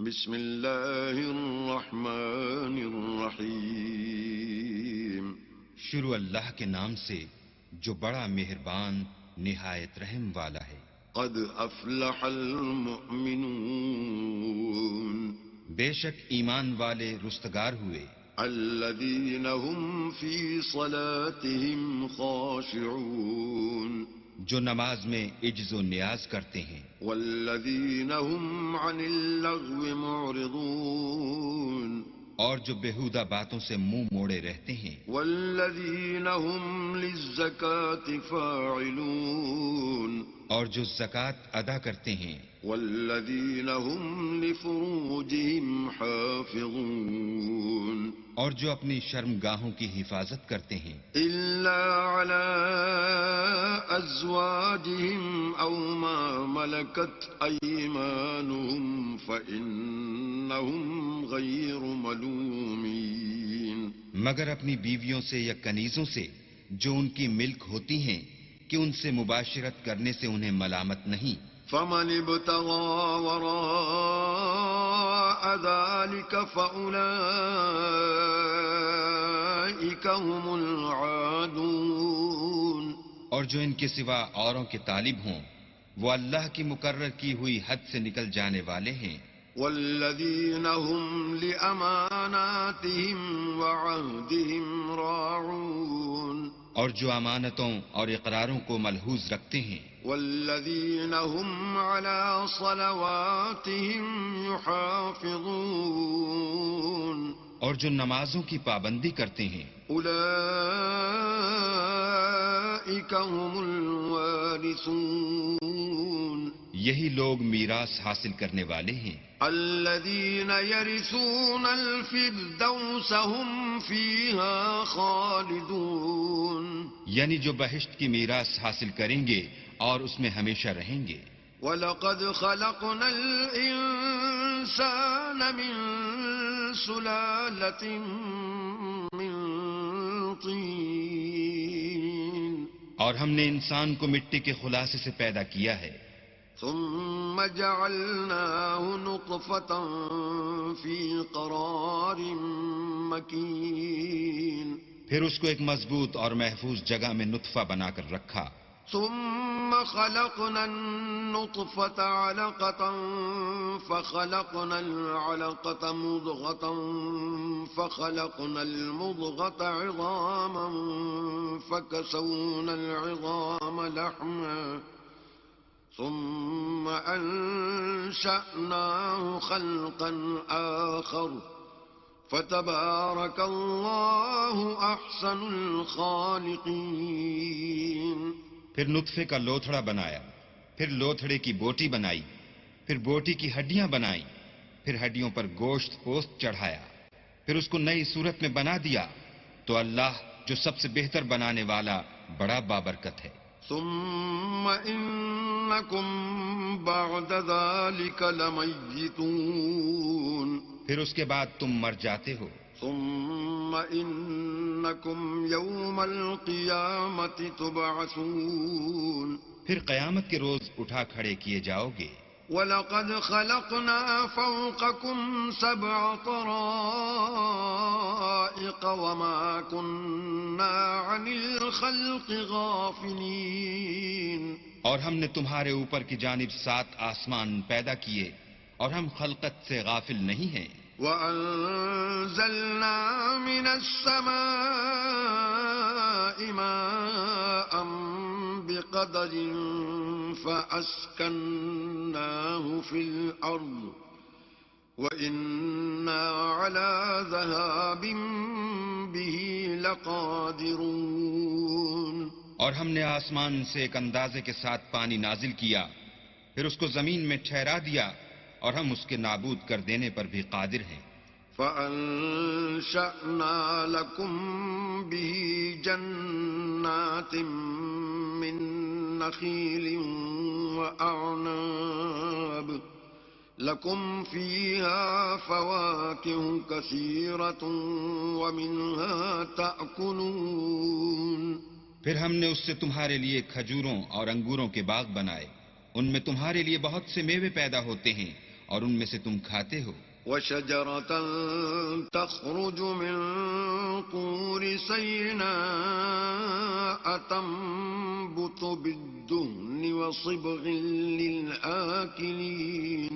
بسم اللہ الرحمن الرحیم شروع اللہ کے نام سے جو بڑا مہربان نہایت رحم والا ہے۔ قد افلح المؤمنون بے شک ایمان والے رستگار ہوئے، الذین هم فی صلاتهم خاشعون جو نماز میں عجز و نیاز کرتے ہیں، والذین هم عن اللغو معرضون اور جو بیہودہ باتوں سے منہ موڑے رہتے ہیں، والذین هم للزکاة فاعلون اور جو زکوٰۃ ادا کرتے ہیں، والذین هم لفروجهم حافظون اور جو اپنی شرمگاہوں کی حفاظت کرتے ہیں، الا علی ازواجهم او ما ملکت ایمانهم فانهم غیر ملومین مگر اپنی بیویوں سے یا کنیزوں سے جو ان کی ملک ہوتی ہیں کہ ان سے مباشرت کرنے سے انہیں ملامت نہیں۔ فمن ابتغى وراء ذلك فأولئك هم العادون اور جو ان کے سوا اوروں کے طالب ہوں وہ اللہ کی مقرر کی ہوئی حد سے نکل جانے والے ہیں۔ والذين هم لأماناتهم وعهدهم راعون اور جو امانتوں اور اقراروں کو ملحوظ رکھتے ہیں، والذين هم على صلواتهم يحافظون اور جو نمازوں کی پابندی کرتے ہیں، أولئك هم الوارثون یہی لوگ میراث حاصل کرنے والے ہیں، الذين يرثون الفردوس هم فيها خالدون یعنی جو بہشت کی میراث حاصل کریں گے اور اس میں ہمیشہ رہیں گے۔ وَلَقَدْ خَلَقْنَا الْإِنسَانَ مِنْ سُلَالَةٍ مِنْ طِينٍ اور ہم نے انسان کو مٹی کے خلاصے سے پیدا کیا ہے، ثُمَّ جَعَلْنَاهُ نُطْفَةً فِي قَرَارٍ مَكِينٍ پھر اس کو ایک مضبوط اور محفوظ جگہ میں نطفہ بنا کر رکھا، ثم خلقنا النطفة علقة فخلقنا العلقة مضغة فخلقنا المضغة عظاما فكسونا العظام لحما ثم أنشأناه خلقا آخر فتبارك الله أحسن الخالقين پھر نطفے کا لوتھڑا بنایا، پھر لوتھڑے کی بوٹی بنائی، پھر بوٹی کی ہڈیاں بنائیں، پھر ہڈیوں پر گوشت پوست چڑھایا، پھر اس کو نئی صورت میں بنا دیا، تو اللہ جو سب سے بہتر بنانے والا بڑا بابرکت ہے۔ ثم إنكم بعد ذلك لميتون پھر اس کے بعد تم مر جاتے ہو، ثم إنكم يوم القيامة تبعثون پھر قیامت کے روز اٹھا کھڑے کیے جاؤ گے۔ وَلَقَدْ خَلَقْنَا فَوْقَكُمْ سَبْعَ طَرَائِقَ وَمَا كُنَّا عَنِ الْخَلْقِ غَافِلِينَ اور ہم نے تمہارے اوپر کی جانب 7 آسمان پیدا کیے اور ہم خلقت سے غافل نہیں ہیں۔ وَأَنزَلْنَا مِنَ السَّمَاءِ مَاءً بِقَدَرٍ فَأَسْكَنَّاهُ فِي الْأَرْضِ وَإِنَّا عَلَى ذَهَابٍ بِهِ لَقَادِرُونَ اور ہم نے آسمان سے ایک اندازے کے ساتھ پانی نازل کیا، پھر اس کو زمین میں ٹھہرا دیا اور ہم اس کے نابود کر دینے پر بھی قادر ہیں۔ فَأَنشَأْنَا لَكُم بِهِ جَنَّاتٍ مِّن نَّخِيلٍ وَأَعْنَابٍ لَكُمْ فِيهَا فَوَاكِهُ كَثِيرَةٌ وَمِنْهَا تَأْكُلُونَ پھر ہم نے اس سے تمہارے لیے کھجوروں اور انگوروں کے باغ بنائے، ان میں تمہارے لیے بہت سے میوے پیدا ہوتے ہیں اور ان میں سے تم کھاتے ہو. وشجرة تخرج من طور سيناء تنبت بالدهن وصبغ للآكلين.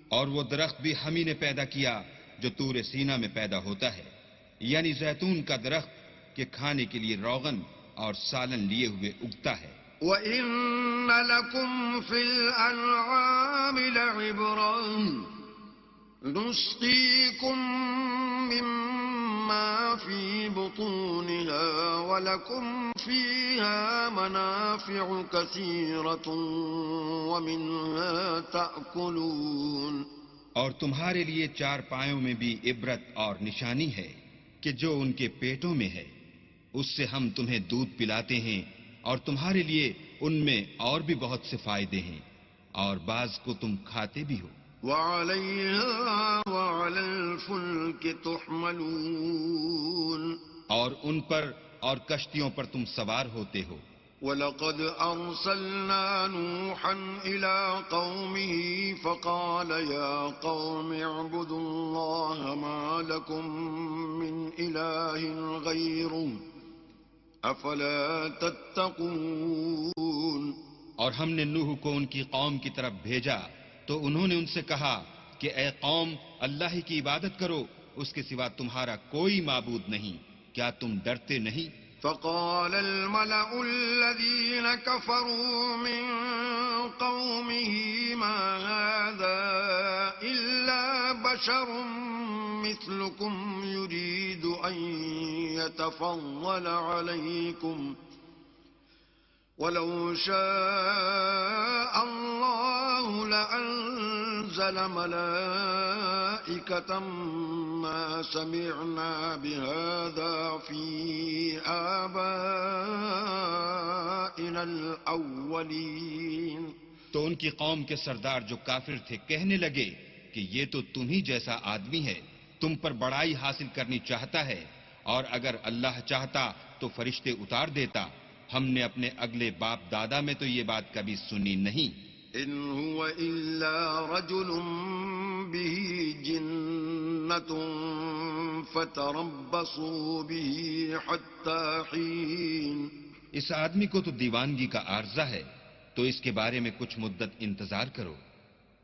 اور وہ درخت بھی ہم ہی نے پیدا کیا جو طور سینا میں پیدا ہوتا ہے، یعنی زیتون کا درخت کہ کھانے کے لیے روغن اور سالن لیے ہوئے اگتا ہے. وَإِنَّ لَكُمْ فِي الْأَنْعَامِ لَعِبْرَةً نُسْقِيكُم مِّمَّا فِي بُطُونِهَا وَلَكُمْ فِيهَا مَنَافِعُ كَثِيرَةٌ وَمِنْهَا تَأْكُلُونَ. اور تمہارے لیے چار پایوں میں بھی عبرت اور نشانی ہے کہ جو ان کے پیٹوں میں ہے، اس سے ہم تمہیں دودھ پلاتے ہیں اور تمہارے لیے ان میں اور بھی بہت سے فائدے ہیں، اور بعض کو تم کھاتے بھی ہو. وَعَلَيْهَا وَعَلَى الْفُلْكِ تُحْمَلُونَ. اور ان پر اور کشتیوں پر تم سوار ہوتے ہو. وَلَقَدْ أَرْسَلْنَا نُوحًا إِلَىٰ قَوْمِهِ فَقَالَ يَا قَوْمِ اعْبُدُوا اللَّهَ مَا لَكُم مِّنْ إِلَٰهٍ غَيْرُهُ أَفَلَا تَتَّقُونَ. اور ہم نے نوح کو ان کی قوم کی طرف بھیجا تو انہوں نے ان سے کہا کہ اے قوم، اللہ ہی کی عبادت کرو، اس کے سوا تمہارا کوئی معبود نہیں، کیا تم ڈرتے نہیں؟ فقال الملأ الذين كفروا من قومه ما هذا إلا بشر مثلكم يريد أن يتفضل عليكم ولو شاء الله لأنزل ملائكة ما سمعنا بهذا في آبائنا الأولين. تو ان کی قوم کے سردار جو کافر تھے کہنے لگے کہ یہ تو تم ہی جیسا آدمی ہے، تم پر بڑائی حاصل کرنی چاہتا ہے، اور اگر اللہ چاہتا تو فرشتے اتار دیتا. ہم نے اپنے اگلے باپ دادا میں تو یہ بات کبھی سنی نہیں. إن هو إلا رجل به جنة فتربصوا به حتى حين. اس آدمی کو تو دیوانگی کا عارضہ ہے، تو اس کے بارے میں کچھ مدت انتظار کرو.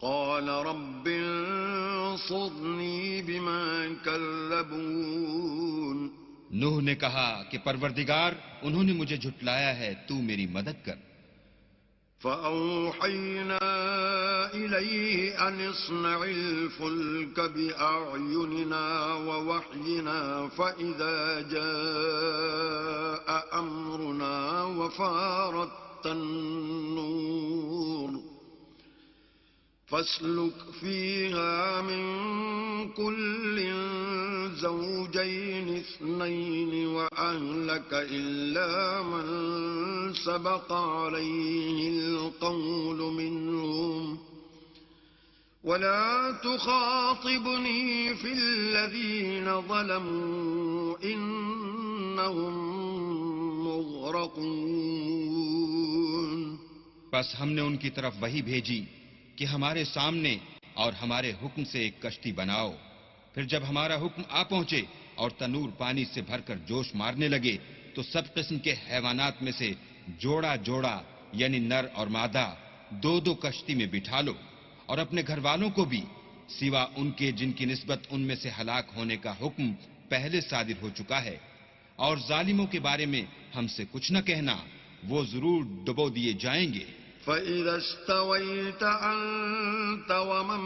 قال رب انصرني بما كذبون. نوح نے کہا کہ پروردگار، انہوں نے مجھے جھٹلایا ہے، تو میری مدد کر. فأوحينا إليه أن اصنع الفلك بأعيننا ووحينا فإذا جاء أمرنا وفارت النور فاسلك فيها من كل زوجين اثنين وأهلك إلا من سبق عليه القول منهم ولا تخاطبني في الذين ظلموا إنهم مغرقون. بس ہم نے ان کی طرف وحی بھیجی کہ ہمارے سامنے اور ہمارے حکم سے ایک کشتی بناؤ. پھر جب ہمارا حکم آ پہنچے اور تنور پانی سے بھر کر جوش مارنے لگے تو سب قسم کے حیوانات میں سے جوڑا جوڑا یعنی نر اور مادہ دو دو کشتی میں بٹھا لو، اور اپنے گھر والوں کو بھی سوا ان کے جن کی نسبت ان میں سے ہلاک ہونے کا حکم پہلے صادر ہو چکا ہے. اور ظالموں کے بارے میں ہم سے کچھ نہ کہنا، وہ ضرور ڈبو دیے جائیں گے. فإذا استويت أنت ومن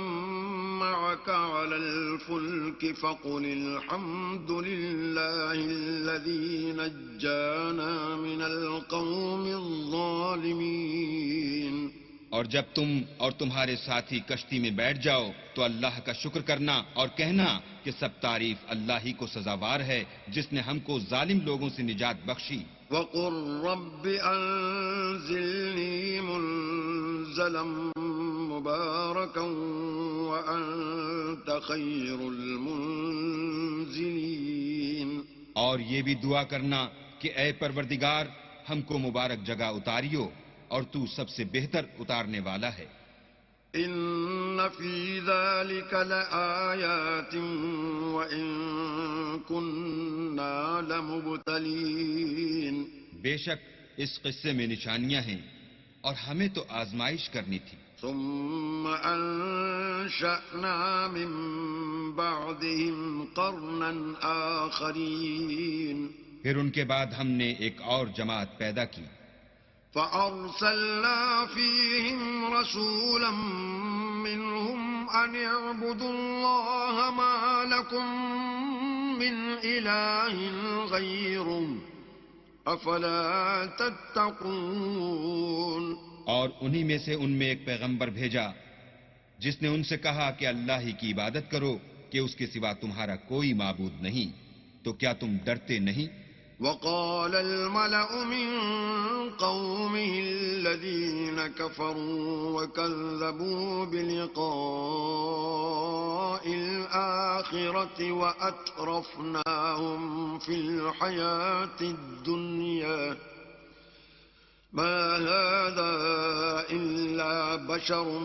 معك على الفلك فقل الحمد لله الذي نجانا من القوم الظالمين. اور جب تم اور تمہارے ساتھی کشتی میں بیٹھ جاؤ تو اللہ کا شکر کرنا اور کہنا کہ سب تعریف اللہ ہی کو سزاوار ہے جس نے ہم کو ظالم لوگوں سے نجات بخشی. وَقُلْ رَبِّ أَنزِلْنِي مُنزَلًا مُبَارَكًا وَأَنْتَ خَيْرُ الْمُنزِلِينَ. اور یہ بھی دعا کرنا کہ اے پروردگار، ہم کو مبارک جگہ اتاریو اور تو سب سے بہتر اتارنے والا ہے. إن في ذلك لآيات وإن كنا لمبتلين بے شک اس قصے میں نشانیاں ہیں اور ہمیں تو آزمائش کرنی تھی. ثم أنشأنا من بعدهم قرنا آخرين پھر ان کے بعد ہم نے ایک اور جماعت پیدا کی. فأرسلنا فيهم رسولا منهم أن اعبدوا الله ما لكم من إله غيره أفلا تتقون. اور انہی میں سے ان میں ایک پیغمبر بھیجا جس نے ان سے کہا کہ اللہ ہی کی عبادت کرو کہ اس کے سوا تمہارا کوئی معبود نہیں، تو کیا تم ڈرتے نہیں؟ وقال الملأ من قومه الذين كفروا وكذبوا بلقاء الآخرة وأترفناهم في الحياة الدنيا ما هذا إلا بشر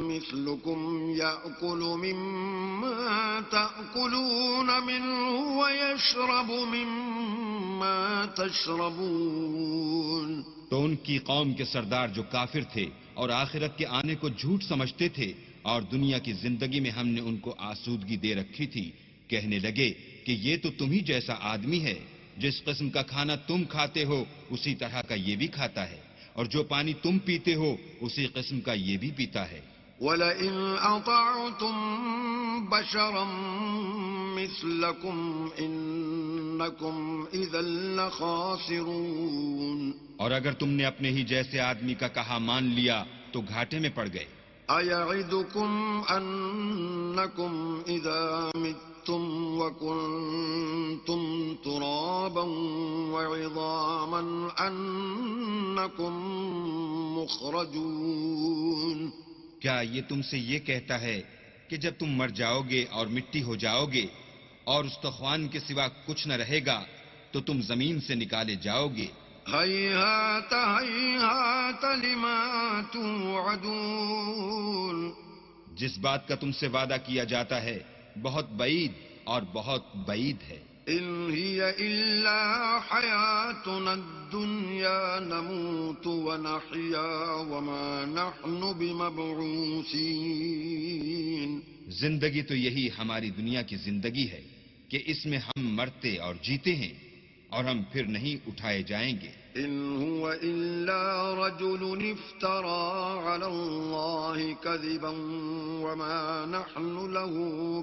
مثلكم يأكل مما تأكلون منه ويشرب مما تشربون. تو ان کی قوم کے سردار جو کافر تھے اور آخرت کے آنے کو جھوٹ سمجھتے تھے اور دنیا کی زندگی میں ہم نے ان کو آسودگی دے رکھی تھی، کہنے لگے کہ یہ تو تم ہی جیسا آدمی ہے، جس قسم کا کھانا تم کھاتے ہو اسی طرح کا یہ بھی کھاتا ہے، اور جو پانی تم پیتے ہو اسی قسم کا یہ بھی پیتا ہے. وَلَئِنْ أَطَعْتُمْ بَشَرًا مِثْلَكُمْ إِنَّكُمْ إِذًا لَخَاسِرُونَ. اور اگر تم نے اپنے ہی جیسے آدمی کا کہا مان لیا تو گھاٹے میں پڑ گئے. أَيَعِدُكُمْ أَنَّكُمْ إِذَا مِتُّمْ وَكُنْتُمْ تُرَابًا وَعِظَامًا أَنَّكُمْ مُخْرَجُونَ. کیا یہ تم سے یہ کہتا ہے کہ جب تم مر جاؤ گے اور مٹی ہو جاؤ گے اور استخوان کے سوا کچھ نہ رہے گا تو تم زمین سے نکالے جاؤ گے؟ هَيْهَاتَ هَيْهَاتَ لِمَا تُوعَدُونَ. جس بات کا تم سے وعدہ کیا جاتا ہے بہت بعید اور بہت بعید ہے. إِنْ هِيَ إِلَّا حَيَاتُنَا الدُّنْيَا نَمُوتُ وَنَحْيَا وَمَا نَحْنُ بِمَبْعُوثِينَ. زندگی تو یہی ہماری دنیا کی زندگی ہے کہ اس میں ہم مرتے اور جیتے ہیں اور ہم پھر نہیں اٹھائے جائیں گے. إِنْ هُوَ إِلَّا رَجُلٌ افْتَرَى عَلَى اللَّهِ كَذِبًا وَمَا نَحْنُ لَهُ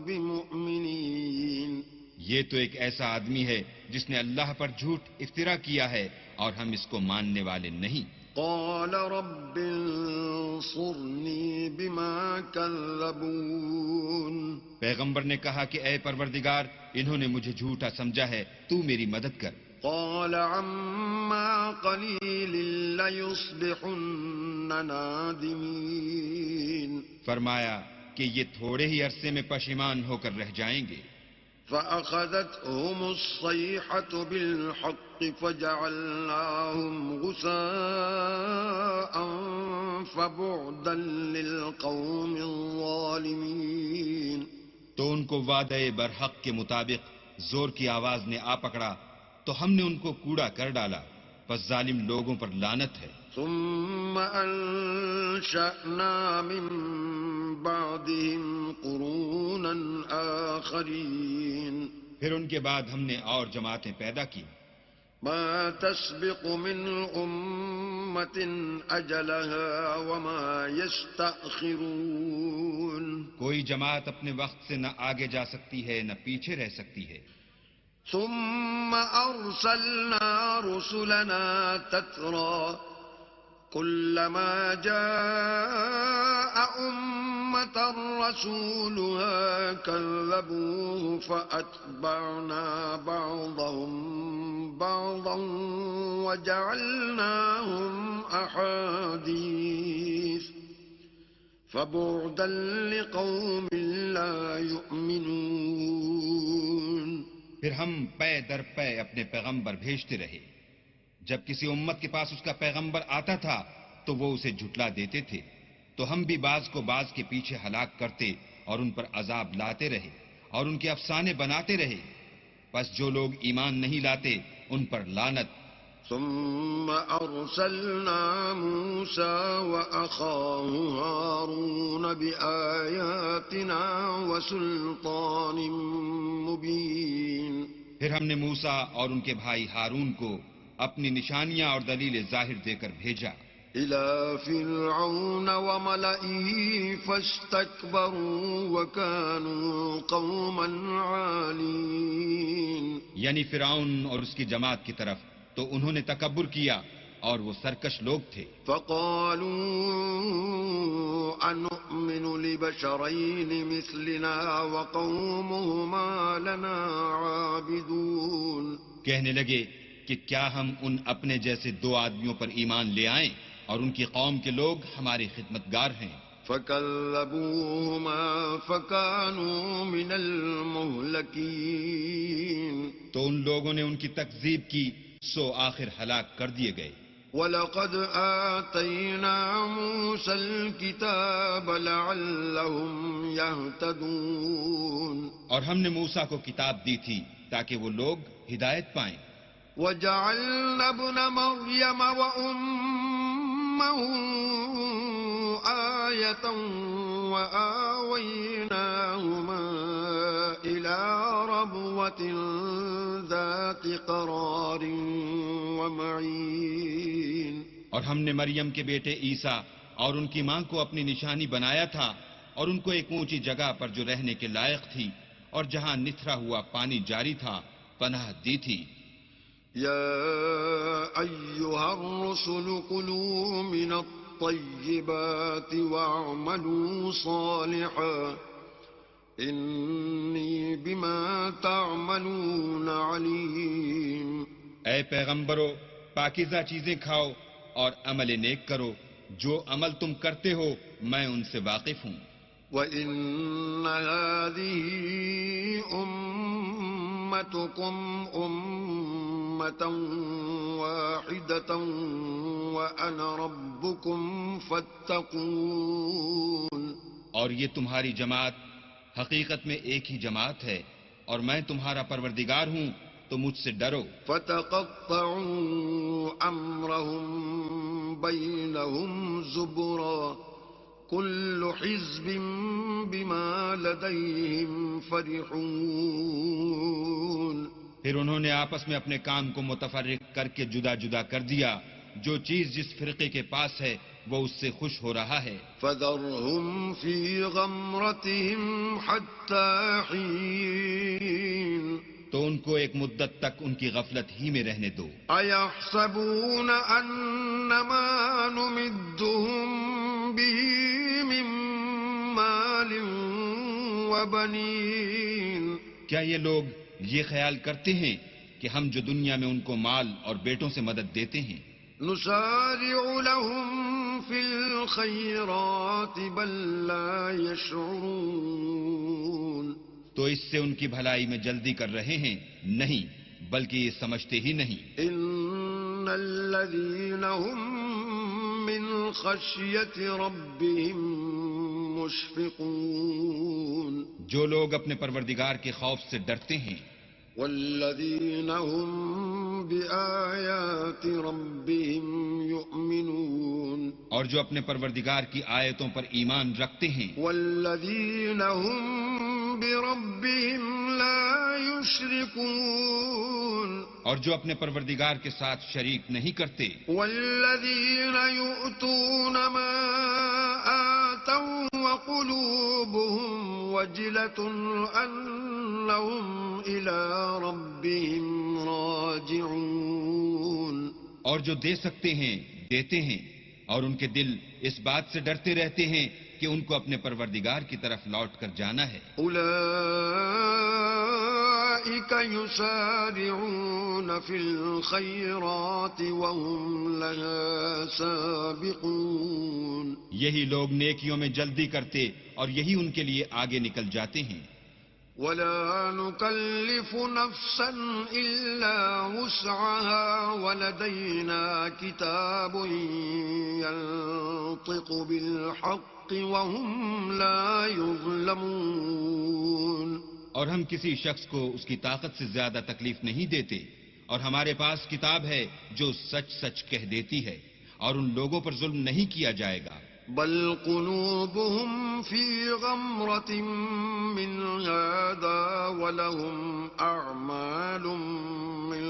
بِمُؤْمِنِينَ. یہ تو ایک ایسا آدمی ہے جس نے اللہ پر جھوٹ افترا کیا ہے اور ہم اس کو ماننے والے نہیں. قال رب انصرني بما كذبون. پیغمبر نے کہا کہ اے پروردگار انہوں نے مجھے جھوٹا سمجھا ہے، تو میری مدد کر. قال عما قليل ليصبحن نادمين. فرمایا کہ یہ تھوڑے ہی عرصے میں پشیمان ہو کر رہ جائیں گے. فأخذتهم الصيحة بالحق فجعلناهم غثاء فبعدا للقوم الظالمين. تو ان کو وعدے برحق کے مطابق زور کی آواز نے آ پکڑا تو ہم نے ان کو کوڑا کر ڈالا، پس ظالم لوگوں پر لعنت ہے. ثم أنشأنا من بعدهم قرونا آخرين. پھر ان کے بعد ہم نے اور جماعتیں پیدا کی. ما تسبق من أمة أجلها وما يستأخرون. کوئی جماعت اپنے وقت سے نہ آگے جا سکتی ہے نہ پیچھے رہ سکتی ہے. ثم أرسلنا رسلنا تترى كلما جاء أمة رسولها كذبوه فأتبعنا بعضهم بعضا وجعلناهم أحاديث فبعدا لقوم لا يؤمنون. پھر ہم پے در پے اپنے پیغمبر بھیجتے رہے. جب کسی امت کے پاس اس کا پیغمبر آتا تھا تو وہ اسے جھٹلا دیتے تھے، تو ہم بھی بعض کو بعض کے پیچھے ہلاک کرتے اور ان پر عذاب لاتے رہے اور ان کے افسانے بناتے رہے. پس جو لوگ ایمان نہیں لاتے ان پر لعنت. ثم أرسلنا موسى وأخاه هارون بآياتنا وسلطان مبين. پھر ہم نے موسیٰ اور ان کے بھائی ہارون کو اپنی نشانیاں اور دلیل ظاہر دے کر بھیجا إلى فرعون وملئه فاستكبروا وكانوا قوما عالين. یعنی فرعون اور اس کی جماعت کی طرف تو انہوں نے تکبر کیا اور وہ سرکش لوگ تھے. فقالوا أنؤمن لبشرين مثلنا وقومهما لنا عابدون. کہنے لگے کہ کیا ہم ان اپنے جیسے دو آدمیوں پر ایمان لے آئیں اور ان کی قوم کے لوگ ہمارے خدمتگار ہیں. فكذبوهما فكانوا من المهلكين. تو ان لوگوں نے ان کی تکذیب کی سو آخر ہلاک کر دیے گئے. وَلَقَدْ آتَيْنَا مُوسَى الْكِتَابَ لَعَلَّهُمْ يَهْتَدُونَ. اور ہم نے موسیٰ کو کتاب دی تھی تاکہ وہ لوگ ہدایت پائیں. وَجَعَلْنَا ابْنَ مَرْيَمَ وَأُمَّهُ آيَةً وَآوَيْنَاهُمَا إِلَى رَبْوَةٍ ذَاتِ قَرَارٍ وَمَعِينٍ. اور ہم نے مریم کے بیٹے عیسیٰ اور ان کی ماں کو اپنی نشانی بنایا تھا اور ان کو ایک اونچی جگہ پر جو رہنے کے لائق تھی اور جہاں نتھرا ہوا پانی جاری تھا پناہ دی تھی. يا أيها الرسل كلوا من الطيبات واعملوا صالحا إني بما تعملون عليم. اے پیغمبرو پاکیزہ چیزیں کھاؤ اور عمل نیک کرو، جو عمل تم کرتے ہو میں ان سے واقف ہوں. وَإِنَّ هَذِهِ أُمَّتُكُمْ أُمَّةً وَاحِدَةً وَأَنَا رَبُّكُمْ فَاتَّقُونِ. اور یہ تمہاری جماعت حقیقت میں ایک ہی جماعت ہے اور میں تمہارا پروردگار ہوں تو مجھ سے ڈرو. فَتَقَطَّعُوا أَمْرَهُمْ بَيْنَهُمْ زُبُرًا كُلُّ حِزْبٍ بِمَا لَدَيْهِمْ فَرِحُونَ. پھر انہوں نے آپس میں اپنے کام کو متفرق کر کے جدا جدا کر دیا. جو چیز جس فرقے کے پاس ہے وہ اس سے خوش ہو رہا ہے. فَذَرْهُمْ فِي غَمْرَتِهِمْ حَتَّى حِينٍ. تو ان کو ایک مدت تک ان کی غفلت ہی میں رہنے دو. أَيَحْسَبُونَ أَنَّمَا نُمِدُّهُم بِهِ مِن مَّالٍ وَبَنِينَ. کیا یہ لوگ یہ خیال کرتے ہیں کہ ہم جو دنیا میں ان کو مال اور بیٹوں سے مدد دیتے ہیں نُسَارِعُ لَهُمْ فِي الْخَيْرَاتِ بَل لَّا يَشْعُرُونَ. تو اس سے ان کی بھلائی میں جلدی کر رہے ہیں؟ نہیں، بلکہ یہ سمجھتے ہی نہیں. إِنَّ الَّذِينَ هُم مِّنْ خَشْيَةِ رَبِّهِم مُّشْفِقُونَ. جو لوگ اپنے پروردگار کے خوف سے ڈرتے ہیں. وَالَّذِينَ هُم بِآيَاتِ رَبِّهِمْ يُؤْمِنُونَ. اور جو اپنے پروردگار کی آیتوں پر ایمان رکھتے ہیں. وَالَّذِينَ هُم بِرَبِّهِمْ لَا يُشْرِكُونَ. اور جو اپنے پروردگار کے ساتھ شریک نہیں کرتے. وَالَّذِينَ يُؤْتُونَ مَا آتَوْا وَقُلُوبُهُمْ وَجِلَةٌ أَنَّهُمْ إِلَى رَبِّهِمْ راجعون. اور جو دے سکتے ہیں دیتے ہیں اور ان کے دل اس بات سے ڈرتے رہتے ہیں کہ ان کو اپنے پروردگار کی طرف لوٹ کر جانا ہے. أُولَئِكَ يُسَارِعُونَ فِي الْخَيْرَاتِ وَهُمْ لَهَا سَابِقُونَ. یہی لوگ نیکیوں میں جلدی کرتے اور یہی ان کے لیے آگے نکل جاتے ہیں. ولا نكلف نفسا إلا وسعها ولدينا كتاب ينطق بالحق وهم لا يظلمون. اور ہم کسی شخص کو اس کی طاقت سے زیادہ تکلیف نہیں دیتے، اور ہمارے پاس کتاب ہے جو سچ سچ کہہ دیتی ہے، اور ان لوگوں پر ظلم نہیں کیا جائے گا. بل قلوبهم في غمرة من هذا ولهم أعمال من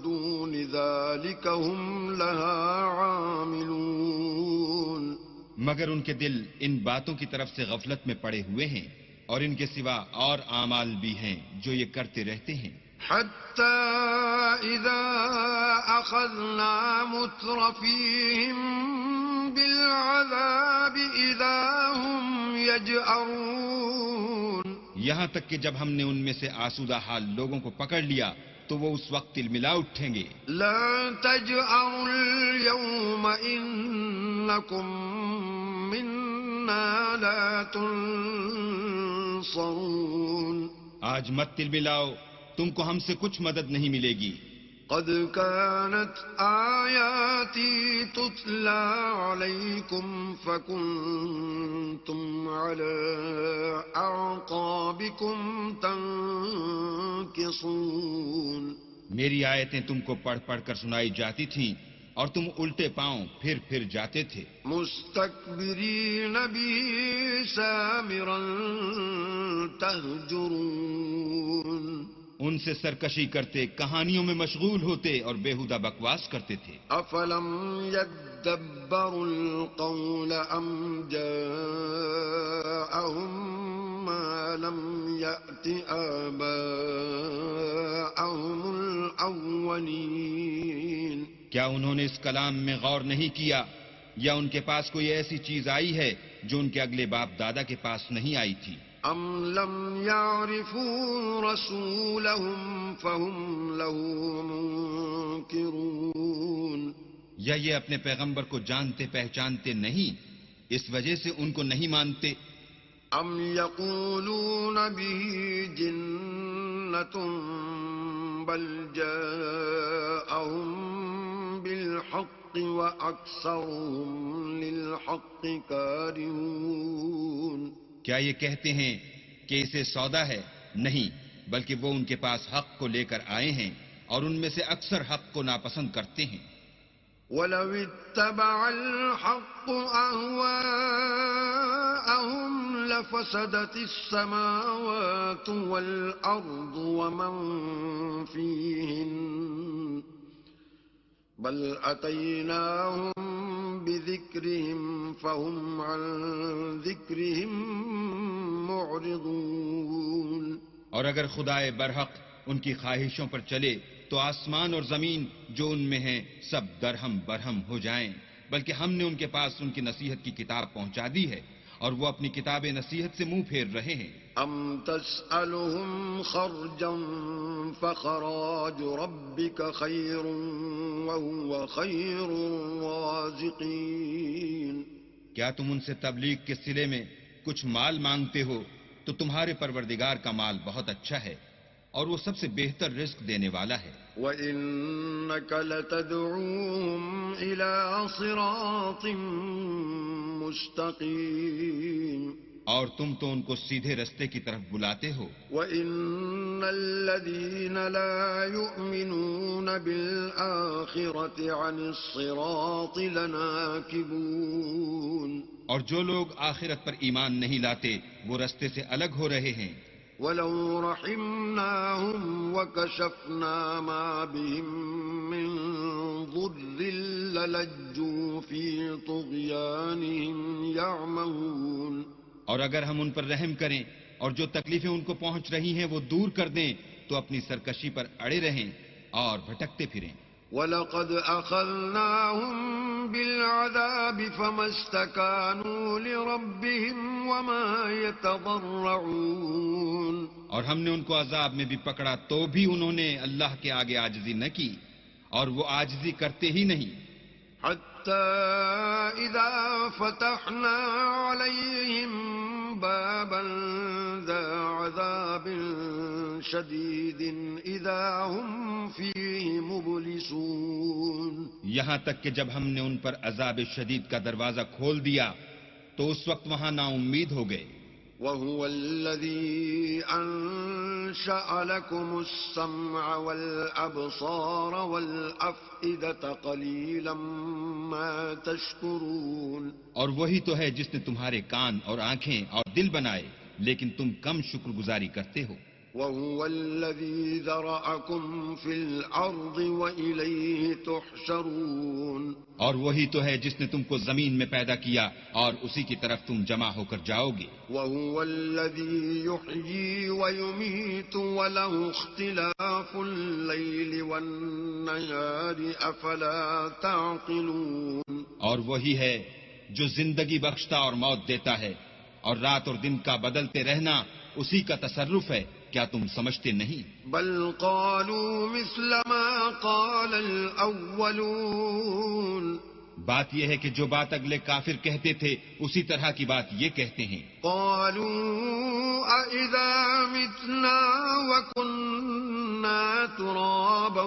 دون ذلك هم لها عاملون. مگر ان کے دل ان باتوں کی طرف سے غفلت میں پڑے ہوئے ہیں، اور ان کے سوا اور اعمال بھی ہیں جو یہ کرتے رہتے ہیں. حتى إذا أخذنا مترفيهم بالعذاب إذا هم يجأرون. یہاں تک کہ جب ہم نے ان میں سے آسودہ حال لوگوں کو پکڑ لیا تو وہ اس وقت تلملا اٹھیں گے. لا تجأروا اليوم إنكم منا لا تنصرون. آج مت تلملاؤ، تم کو ہم سے کچھ مدد نہیں ملے گی. قد كانت آياتي تتلى عليكم فكنتم على أعقابكم تنكصون. میری آیتیں تم کو پڑھ پڑھ کر سنائی جاتی تھیں اور تم الٹے پاؤں پھر جاتے تھے. مستكبرين به سامرا تهجرون. ان سے سرکشی کرتے، کہانیوں میں مشغول ہوتے اور بےہودہ بکواس کرتے تھے. افلم يدبروا القول ام جاءهم ما لم يأت آباءهم الاولین. کیا انہوں نے اس کلام میں غور نہیں کیا، یا ان کے پاس کوئی ایسی چیز آئی ہے جو ان کے اگلے باپ دادا کے پاس نہیں آئی تھی؟ ام لم يعرفوا رسولهم فهم له منكرون. یا یہ اپنے پیغمبر کو جانتے پہچانتے نہیں، اس وجہ سے ان کو نہیں مانتے؟ ام يقولون به جنة بل جاءهم بالحق وأكثرهم للحق كارهون. کیا یہ کہتے ہیں کہ اسے سودا ہے؟ نہیں، بلکہ وہ ان کے پاس حق کو لے کر آئے ہیں اور ان میں سے اکثر حق کو ناپسند کرتے ہیں. وَلَوِ اتَّبَعَ الْحَقُّ أَهْوَاءَهُمْ لَفَسَدَتِ السَّمَاوَاتُ وَالْأَرْضُ وَمَنْ فِيهِنَّ بَلْ أَتَيْنَاهُمْ بذكرهم فهم عن ذكرهم معرضون. اور اگر خدائے برحق ان کی خواہشوں پر چلے تو آسمان اور زمین جو ان میں ہیں سب درہم برہم ہو جائیں، بلکہ ہم نے ان کے پاس ان کی نصیحت کی کتاب پہنچا دی ہے اور وہ اپنی کتاب نصیحت سے منہ پھیر رہے ہیں. ام تسألهم خرجا فخراج ربك خير وهو خير الرازقين. کیا تم ان سے تبلیغ کے صلے میں کچھ مال مانگتے ہو تو تمہارے پروردگار کا مال بہت اچھا ہے اور وہ سب سے بہتر رزق دینے والا ہے. وَإِنَّكَ لَتَدْعُوهُمْ إِلَى صِرَاطٍ مُسْتَقِيمٍ. اور تم تو ان کو سیدھے رستے کی طرف بلاتے ہو. وَإِنَّ الَّذِينَ لَا يُؤْمِنُونَ بِالْآخِرَةِ عَنِ الصِّرَاطِ لَنَاكِبُونَ. اور جو لوگ آخرت پر ایمان نہیں لاتے وہ رستے سے الگ ہو رہے ہیں. وَلَوْ رَحِمْنَاهُمْ وَكَشَفْنَا مَا بِهِمْ مِنْ ضُرٍّ لَلَجُّوا فِي طُغْيَانِهِمْ يَعْمَهُونَ. اور اگر ہم ان پر رحم کریں اور جو تکلیفیں ان کو پہنچ رہی ہیں وہ دور کر دیں تو اپنی سرکشی پر اڑے رہیں اور بھٹکتے پھریں. وَلَقَدْ أَخَذْنَاهُمْ بِالْعَذَابِ فَمَا اسْتَكَانُوا لِرَبِّهِمْ وَمَا يَتَضَرَّعُونَ. اور ہم نے ان کو عذاب میں بھی پکڑا تو بھی انہوں نے اللہ کے آگے عاجزی نہ کی اور وہ عاجزی کرتے ہی نہیں. حَتَّى إِذَا فَتَحْنَا عَلَيْهِمْ بَابًا ذَا عَذَابٍ عذاب شديد إذا هم فيه مبلسون. یہاں تک کہ جب ہم نے ان پر عذاب شدید کا دروازہ کھول دیا تو اس وقت وہاں نا امید ہو گئے. وهو الذي أنشأ لكم السمع والأبصار والأفئدة قليلا ما تشكرون. اور وہی تو ہے جس نے تمہارے کان اور آنکھیں اور دل بنائے لیکن تم کم شکر گزاری کرتے ہو. وهو الذي ذرأكم في الأرض وإليه تحشرون. اور وہی تو ہے جس نے تم کو زمین میں پیدا کیا اور اسی کی طرف تم جمع ہو کر جاؤ گے. وهو الذي يحيي ويميت وله اختلاف الليل والنهار أفلا تعقلون. اور وہی ہے جو زندگی بخشتا اور موت دیتا ہے اور رات اور دن کا بدلتے رہنا اسی کا تصرف ہے. کیا تم سمجھتے نہیں؟ بل قالوا مثل ما قال الأولون. بات یہ ہے کہ جو بات اگلے کافر کہتے تھے اسی طرح کی بات یہ کہتے ہیں. قالوا أإذا متنا وكنا ترابا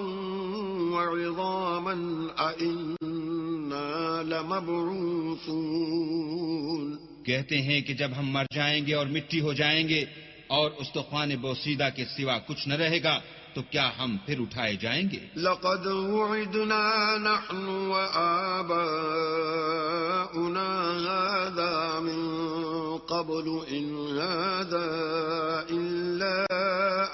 وعظاما أإنا لمبعوثون. کہتے ہیں کہ جب ہم مر جائیں گے اور مٹی ہو جائیں گے اور استخوان بوسیدہ کے سوا کچھ نہ رہے گا تو کیا ہم پھر اٹھائے جائیں گے؟ لقد وعدنا نحن وآباؤنا هذا من قبل إن هذا إلا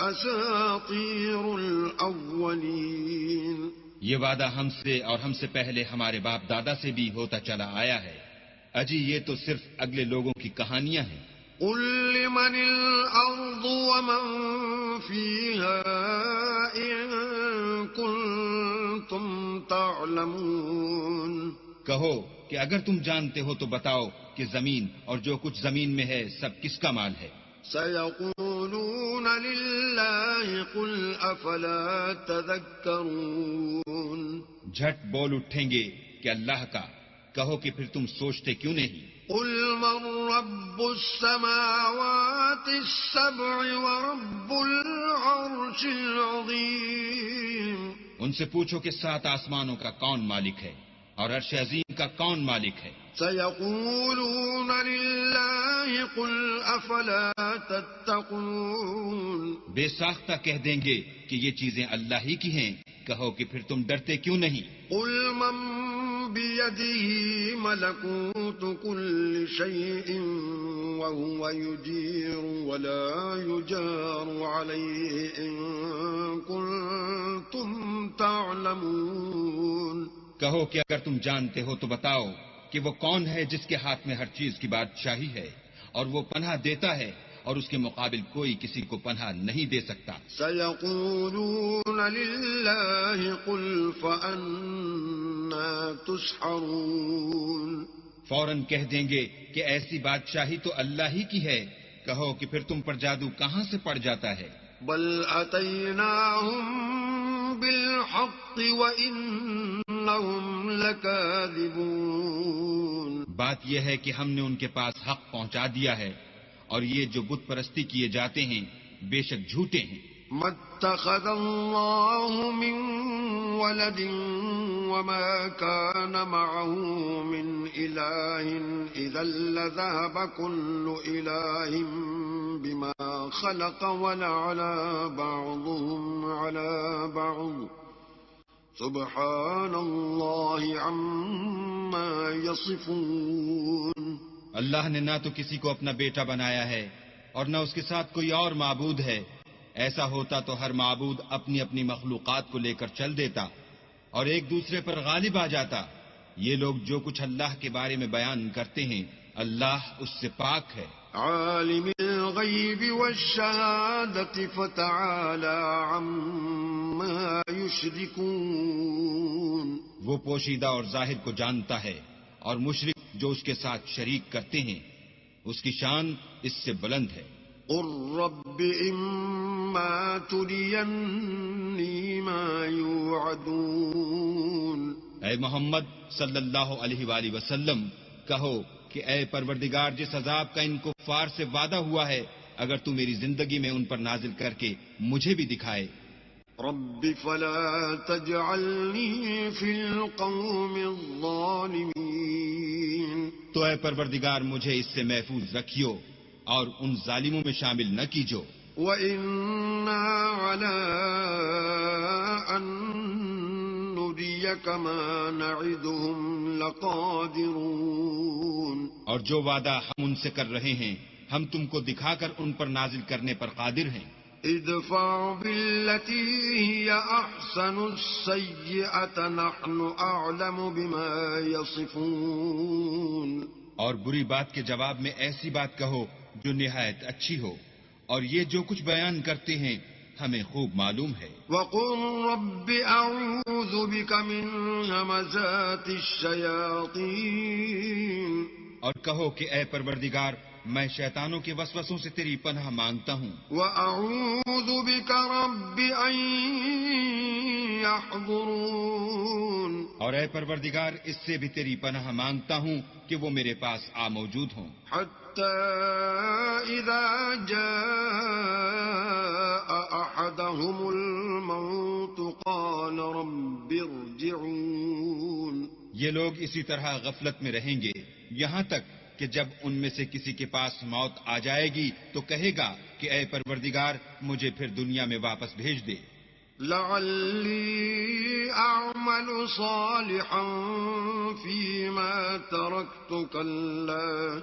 أساطير الأولين. یہ وعدہ ہم سے اور ہم سے پہلے ہمارے باپ دادا سے بھی ہوتا چلا آیا ہے. اجی یہ تو صرف اگلے لوگوں کی کہانیاں ہیں. قل لمن الأرض ومن فيها إن كنتم تعلمون. کہو کہ اگر تم جانتے ہو تو بتاؤ کہ زمین اور جو کچھ زمین میں ہے سب کس کا مال ہے. سيقولون لله قل أفلا تذكرون. جھٹ بول اٹھیں گے کہ اللہ کا. کہو کہ پھر تم سوچتے کیوں نہیں؟ قل من رب السماوات السبع ورب العرش العظيم. ان سے پوچھو کہ 7 آسمانوں کا کون مالک ہے اور عرش عظیم کا کون مالک ہے. سيقولون لله قل أفلا تتقون. بے ساختہ کہہ دیں گے کہ یہ چیزیں اللہ ہی کی ہیں. کہو کہ پھر تم ڈرتے کیوں نہیں؟ قل من بيده ملكوت كل شيء وهو يجير ولا يجار عليه إن كنتم تعلمون. کہو کہ اگر تم جانتے ہو تو بتاؤ کہ وہ کون ہے جس کے ہاتھ میں ہر چیز کی بادشاہی ہے اور وہ پناہ دیتا ہے اور اس کے مقابل کوئی کسی کو پناہ نہیں دے سکتا. سيقولون لله قل فأنا تسحرون. فوراً کہہ دیں گے کہ ایسی بادشاہی تو اللہ ہی کی ہے. کہو کہ پھر تم پر جادو کہاں سے پڑ جاتا ہے؟ بل أتيناهم بالحق وإنهم لكاذبون. بات یہ ہے کہ ہم نے ان کے پاس حق پہنچا دیا ہے اور یہ جو بت پرستی کیے جاتے ہیں بے شک جھوٹے ہیں. ما اتخذ الله من ولد وما كان معه من إله إذا لذهب كل إله بما خلق ولعلى بعضهم على بعض سبحان الله عما يصفون. اللہ نے نہ تو کسی کو اپنا بیٹا بنایا ہے اور نہ اس کے ساتھ کوئی اور معبود ہے. ایسا ہوتا تو ہر معبود اپنی اپنی مخلوقات کو لے کر چل دیتا اور ایک دوسرے پر غالب آ جاتا. یہ لوگ جو کچھ اللہ کے بارے میں بیان کرتے ہیں اللہ اس سے پاک ہے. عالم الغیب والشہادة فتعالی عما یشرکون. وہ پوشیدہ اور ظاہر کو جانتا ہے اور مشرک جو اس کے ساتھ شریک کرتے ہیں اس کی شان اس سے بلند ہے. قل رب اما ترینی ما یوعدون. اے محمد صلی اللہ علیہ وآلہ وسلم کہو کہ اے پروردگار جس عذاب کا ان کفار سے وعدہ ہوا ہے اگر تو میری زندگی میں ان پر نازل کر کے مجھے بھی دکھائے. رب فلا تجعلنی فی القوم الظالمین. تو اے پروردگار مجھے اس سے محفوظ رکھیو اور ان ظالموں میں شامل نہ کیجو. وَإِنَّا عَلَىٰ أَن نُّرِيَكَ مَا نَعِدُهُمْ لَقَادِرُونَ. اور جو وعدہ ہم ان سے کر رہے ہیں ہم تم کو دکھا کر ان پر نازل کرنے پر قادر ہیں. ادفع بالتي هي أحسن السيئة نحن أعلم بما يصفون. اور بری بات کے جواب میں ایسی بات کہو جو نہایت اچھی ہو، اور یہ جو کچھ بیان کرتے ہیں ہمیں خوب معلوم ہے. وقل رب أعوذ بك من همزات الشياطين. اور کہو کہ اے پروردگار میں شیطانوں کے وسوسوں سے تیری پناہ مانگتا ہوں. وأعوذ بك رب أن يحضرون. اور اے پروردگار اس سے بھی تیری پناہ مانگتا ہوں کہ وہ میرے پاس آ موجود ہوں. حتى إذا جاء أحدهم الموت قال رب ارجعون. یہ لوگ اسی طرح غفلت میں رہیں گے یہاں تک کہ جب ان میں سے کسی کے پاس موت آ جائے گی تو کہے گا کہ اے پروردگار مجھے پھر دنیا میں واپس بھیج دے. لعلی اعمل صالحا فيما تركت كلا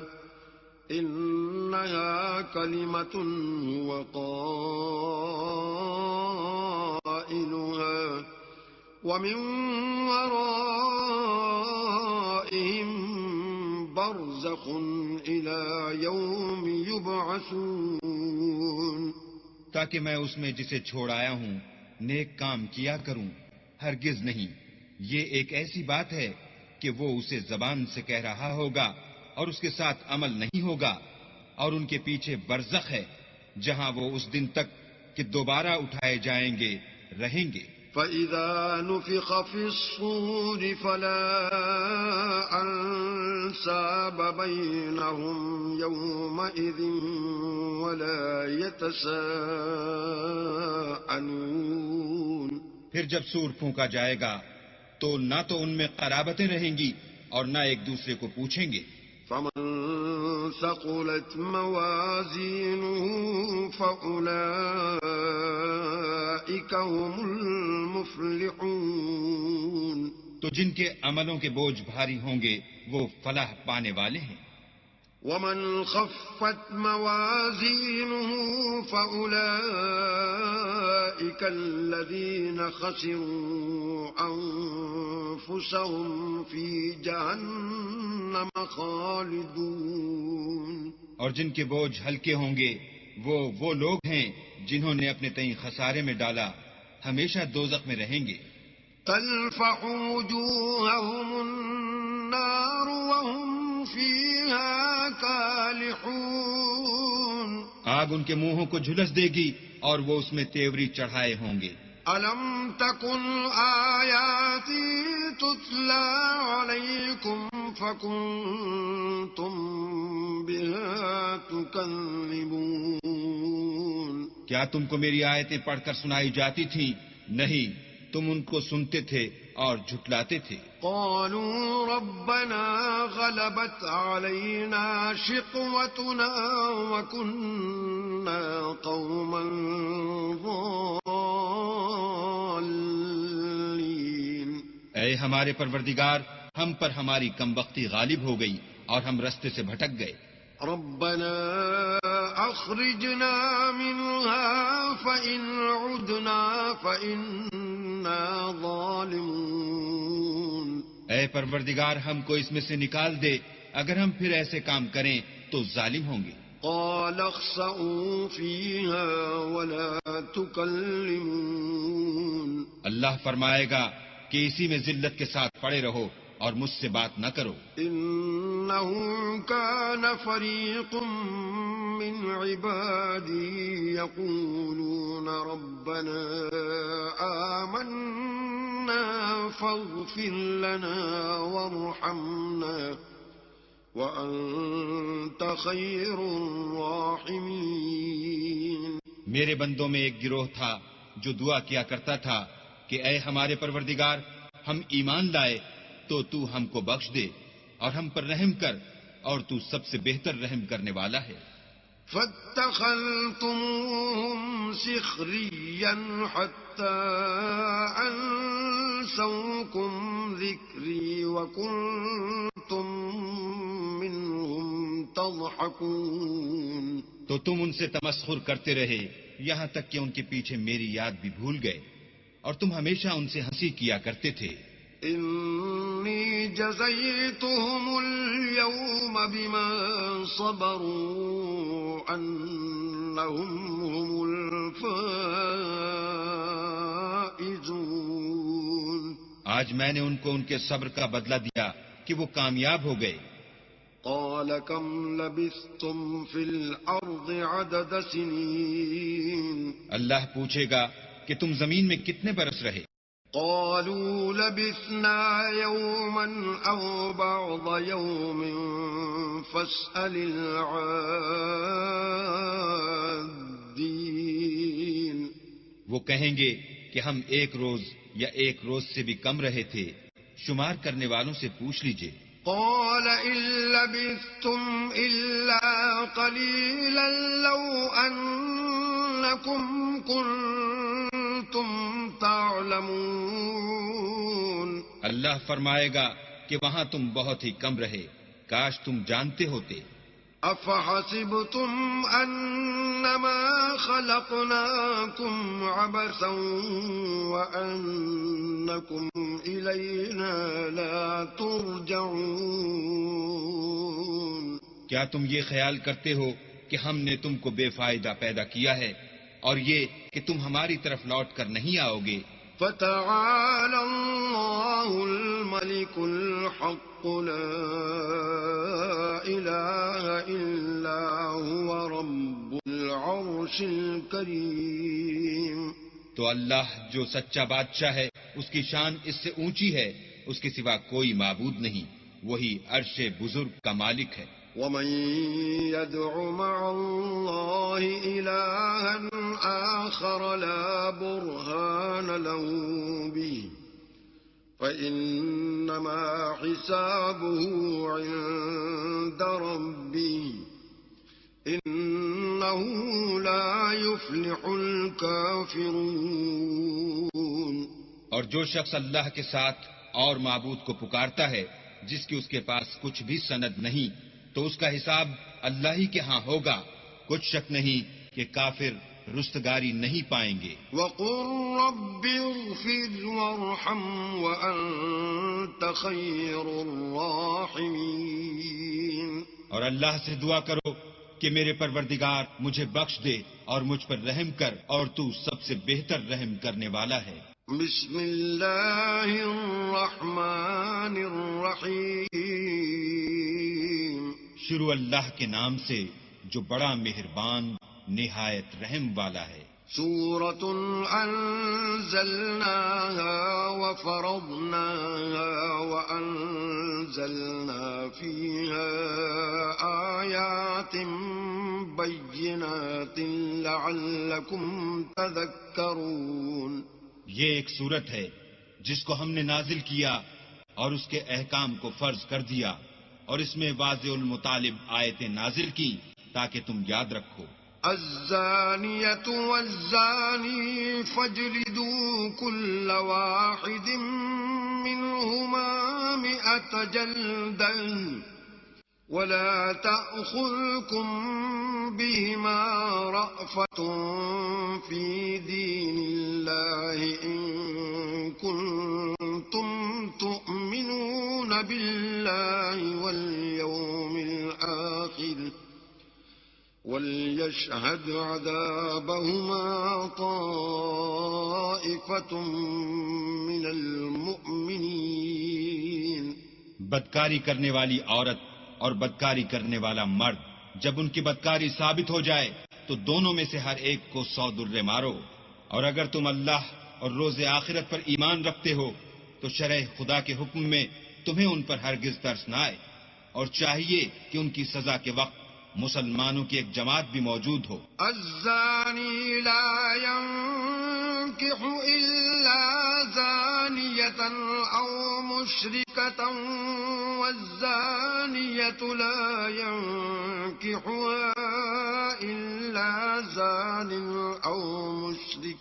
انها كلمة هو قائلها ومن ورائهم برزخ إلى يوم يبعثون. تاکہ میں اس میں جسے چھوڑ آیا ہوں نیک کام کیا کروں. ہرگز نہیں، یہ ایک ایسی بات ہے کہ وہ اسے زبان سے کہہ رہا ہوگا اور اس کے ساتھ عمل نہیں ہوگا، اور ان کے پیچھے برزخ ہے جہاں وہ اس دن تک کہ دوبارہ اٹھائے جائیں گے رہیں گے. فَإِذَا نُفِخَ فِي الصُّورِ فَلَا أَنْسَابَ بَيْنَهُمْ يَوْمَئِذٍ وَلَا يَتَسَاءَلُونَ. پھر جب سور پھونکا جائے گا تو نہ تو ان میں قرابتیں رہیں گی اور نہ ایک دوسرے کو پوچھیں گے. فَمَنْ ثَقُلَتْ مَوَازِينُهُ فَأُولَئِكَ هُمُ الْمُفْلِحُونَ. تو جن کے عملوں کے بوجھ بھاری ہوں گے وہ فلاح پانے والے ہیں. وَمَنْ خَفَّتْ مَوَازِينُهُ فَأُولَئِكَ الَّذِينَ خَسِرُوا أَنفُسَهُمْ فِي جَهَنَّمَ خَالِدُونَ. اور جن کے بوجھ ہلکے ہوں گے وہ لوگ ہیں جنہوں نے اپنے تئیں خسارے میں ڈالا، ہمیشہ دوزخ میں رہیں گے. تَلْفَحُ وُجُوهَهُمُ النَّارُ وَهُمْ فِيهَا كَالِحُونَ. آگ ان کے منہوں کو جھلس دے گی اور وہ اس میں تیوری چڑھائے ہوں گے. أَلَمْ تَكُنْ آيَاتِي تُتْلَى عَلَيْكُمْ فَكُنْتُمْ بِهَا تُكَذِّبُونَ. کیا تم کو میری آیتیں پڑھ کر سنائی جاتی تھیں؟ نہیں، تم ان کو سنتے تھے اور جھٹلاتے تھے. قالوا ربنا غلبت علينا شقوتنا وكنا قوما ضالين. اے ہمارے پروردگار ہم پر ہماری کم بختی غالب ہو گئی اور ہم رستے سے بھٹک گئے. ربنا اخرجنا منها فإن عدنا فإنا ظالمون. اے پروردگار ہم کو اس میں سے نکال دے، اگر ہم پھر ایسے کام کریں تو ظالم ہوں گے. قال اخسئوا فيها ولا تكلمون. اللہ فرمائے گا کہ اسی میں ذلت کے ساتھ پڑے رہو اور مجھ سے بات نہ کرو. إنه كان فريق من عبادي يقولون ربنا آمنا فاغفر لنا وأنت خير الراحمين. میرے بندوں میں ایک گروہ تھا جو دعا کیا کرتا تھا کہ اے ہمارے پروردگار، ہم ایمان لائے تو تو ہم کو بخش دے اور ہم پر رحم کر، اور تو سب سے بہتر رحم کرنے والا ہے. فاتخذتموهم سخريا حتى أنسوكم ذكري وكنتم منهم تضحكون. تو تم ان سے تمسخر کرتے رہے یہاں تک کہ ان کے پیچھے میری یاد بھی بھول گئے، اور تم ہمیشہ ان سے ہنسی کیا کرتے تھے. إني جزيتهم اليوم بما صبروا أنهم هم الفائزون. آج میں نے ان کو ان کے صبر کا بدلہ دیا کہ وہ کامیاب ہو گئے. قال كم لبثتم في الأرض عدد سنين. اللہ پوچھے گا کہ تم زمین میں کتنے برس رہے؟ قالوا لبثنا يوما أو بعض يوم فاسأل العادين. وہ کہیں گے کہ ہم ایک روز یا ایک روز سے بھی کم رہے تھے، شمار کرنے والوں سے پوچھ لیجئے. قال إن لبثتم إلا قليلا لو أنكم كنتم تعلمون. اللہ فرمائے گا کہ وہاں تم بہت ہی کم رہے، کاش تم جانتے ہوتے. أفحسبتم أنما خلقناكم عبثا وأنكم إلينا لا ترجعون. کیا تم یہ خیال کرتے ہو کہ ہم نے تم کو بے فائدہ پیدا کیا ہے اور یہ کہ تم ہماری طرف لوٹ کر نہیں آؤ گے؟ فتعالى الله الملك الحق لا إله إلا هو رب العرش الكريم. تو اللہ جو سچا بادشاہ ہے، اس کی شان اس سے اونچی ہے، اس کے سوا کوئی معبود نہیں، وہی عرش بزرگ کا مالک ہے. ومن يدع مع الله إلها آخر لا برهان له به فإنما حسابه عند ربه إنه لا يفلح الكافرون. اور جو شخص اللہ کے ساتھ اور معبود کو پکارتا ہے جس کی اس کے پاس کچھ بھی سند نہیں، تو اس کا حساب اللہ ہی کے ہاں ہوگا. کچھ شک نہیں کہ کافر رستگاری نہیں پائیں گے. وَقُلْ رَبِّ اغْفِرْ وَارْحَمْ وَأَنْتَ خَيْرُ الرَّاحِمِينَ. اور اللہ سے دعا کرو کہ میرے پروردگار مجھے بخش دے اور مجھ پر رحم کر، اور تو سب سے بہتر رحم کرنے والا ہے. بسم اللہ الرحمن الرحیم. شروع اللہ کے نام سے جو بڑا مہربان نہایت رحم والا ہے. سورة أنزلناها وفرضناها وأنزلنا فيها آيات بينات لعلكم تذكرون. یہ ایک سورت ہے جس کو ہم نے نازل کیا اور اس کے احکام کو فرض کر دیا، اور اس میں واضح المطالب آیتیں نازل کی تاکہ تم یاد رکھو. الزانية والزاني فاجلدوا كل واحد منهما 100 جلدة ولا تأخذكم بهما رأفة في دين الله إن كنتم تؤمنون بالله واليوم الآخر وليشهد عذابهما طائفة من المؤمنين. بدکاری کرنے والی عورت اور بدکاری کرنے والا مرد جب ان کی بدکاری ثابت ہو جائے تو دونوں میں سے ہر ایک کو 100 درے مارو. اور اگر تم اللہ اور روز آخرت پر ایمان رکھتے ہو تو شرع خدا کے حکم میں تمہیں ان پر ہرگز ترس نہ آئے. اور چاہیے کہ ان کی سزا کے وقت مسلمانوں کی ایک جماعت بھی موجود ہو. الزانی لا ينكح إلا زانية أو مشركة والزانية لا ينكحها إلا زان أو مشرك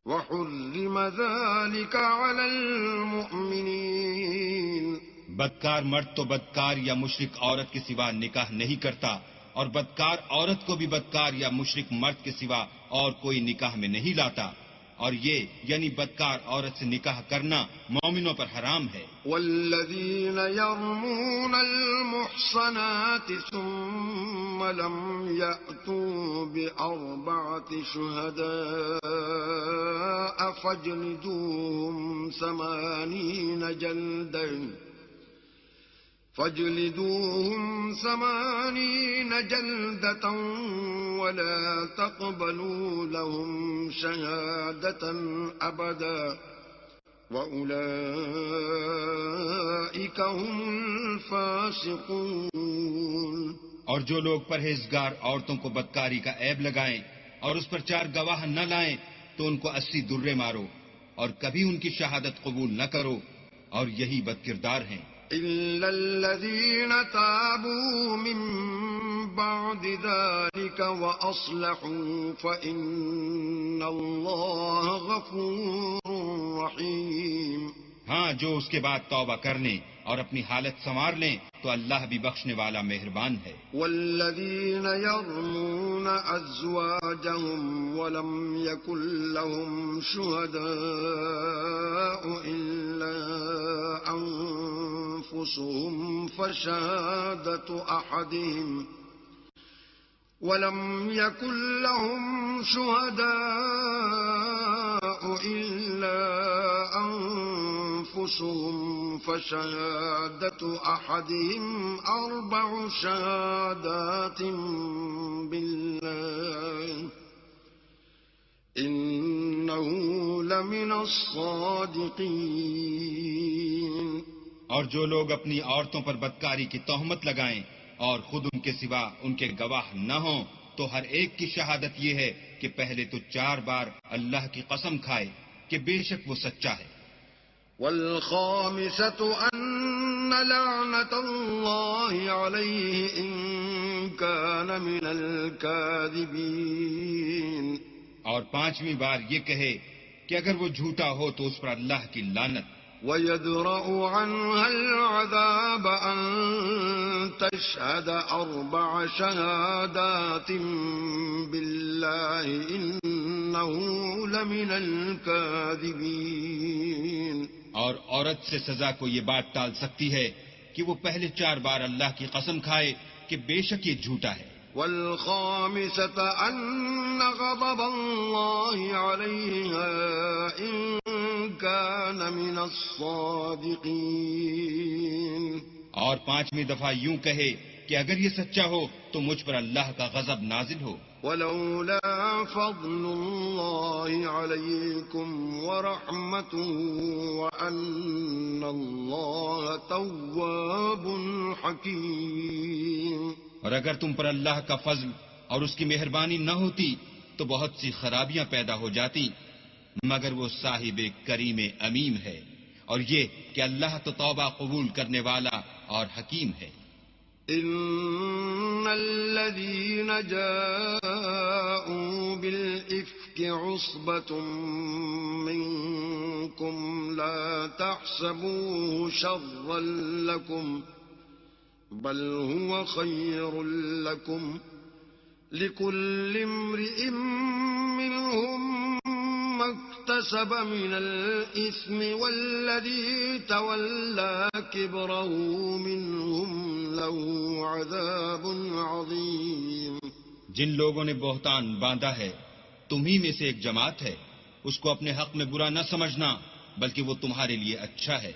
وحرم ذلك على المؤمنين. بدکار مرد تو بدکار یا مشرک عورت کے سوا نکاح نہیں کرتا، اور بدکار عورت کو بھی بدکار یا مشرک مرد کے سوا اور کوئی نکاح میں نہیں لاتا، اور یہ یعنی بدکار عورت سے نکاح کرنا مومنوں پر حرام ہے. والذین یرمون المحصنات ثم لم یأتوا بأربعة شهداء فاجلدوهم 80 جلدة ولا تقبلوا لهم شهادة أبدا وأولئك هم الفاسقون. اور جو لوگ پرہیزگار عورتوں کو بدکاری کا عیب لگائیں اور اس پر 4 گواہ نہ لائیں تو ان کو 80 درے مارو اور کبھی ان کی شہادت قبول نہ کرو، اور یہی بدکردار ہیں. إلا الذين تابوا من بعد ذلك وأصلحوا فإن الله غفور رحيم. ہاں، جو اس کے بعد توبہ کر لیں اور اپنی حالت سنوار لیں تو اللہ بھی بخشنے والا مہربان ہے. والذين يرمون أزواجهم ولم يكن لهم شهداء إلا أنفسهم فشهادة أحدهم 4 شهادات بالله إنه لمن الصادقين. اور جو لوگ اپنی عورتوں پر بدکاری کی تہمت لگائیں اور خود ان کے سوا ان کے گواہ نہ ہوں تو ہر ایک کی شہادت یہ ہے کہ پہلے تو 4 بار اللہ کی قسم کھائے کہ بے شک وہ سچا ہے. والخامسة أن لعنة الله عليه إن كان من الكاذبين. اور 5ویں بار یہ کہے کہ اگر وہ جھوٹا ہو تو اس پر اللہ کی لعنت. ويدرأ عنها العذاب أن تشهد 4 شهادات بالله إنه لمن الكاذبين. اور عورت سے سزا کو یہ بات ٹال سکتی ہے کہ وہ پہلے 4 بار اللہ کی قسم کھائے کہ بے شک یہ جھوٹا ہے. والخامسة أن غضب الله عليها إن كان من الصادقين. اور 5ویں دفعہ یوں کہے کہ اگر یہ سچا ہو تو مجھ پر اللہ کا غضب نازل ہو. ولولا فضل الله عليكم ورحمته وأن الله تواب حكيم. اور اگر تم پر اللہ کا فضل اور اس کی مہربانی نہ ہوتی تو بہت سی خرابیاں پیدا ہو جاتی، مگر وہ صاحب کریم امیم ہے، اور یہ کہ اللہ تو توبہ قبول کرنے والا اور حکیم ہے. ان الذين جاءوا بالإفك عصبة منكم لا تحسبوه شرا لكم بل هو خير لكم لكل امرئ منهم ما اكتسب من الإثم والذي تولى كبره منهم له عذاب عظيم. جن لوگوں نے بہتان باندھا ہے تمہی میں سے ایک جماعت ہے، اس کو اپنے حق میں برا نہ سمجھنا بلکہ وہ تمہارے لیے اچھا ہے.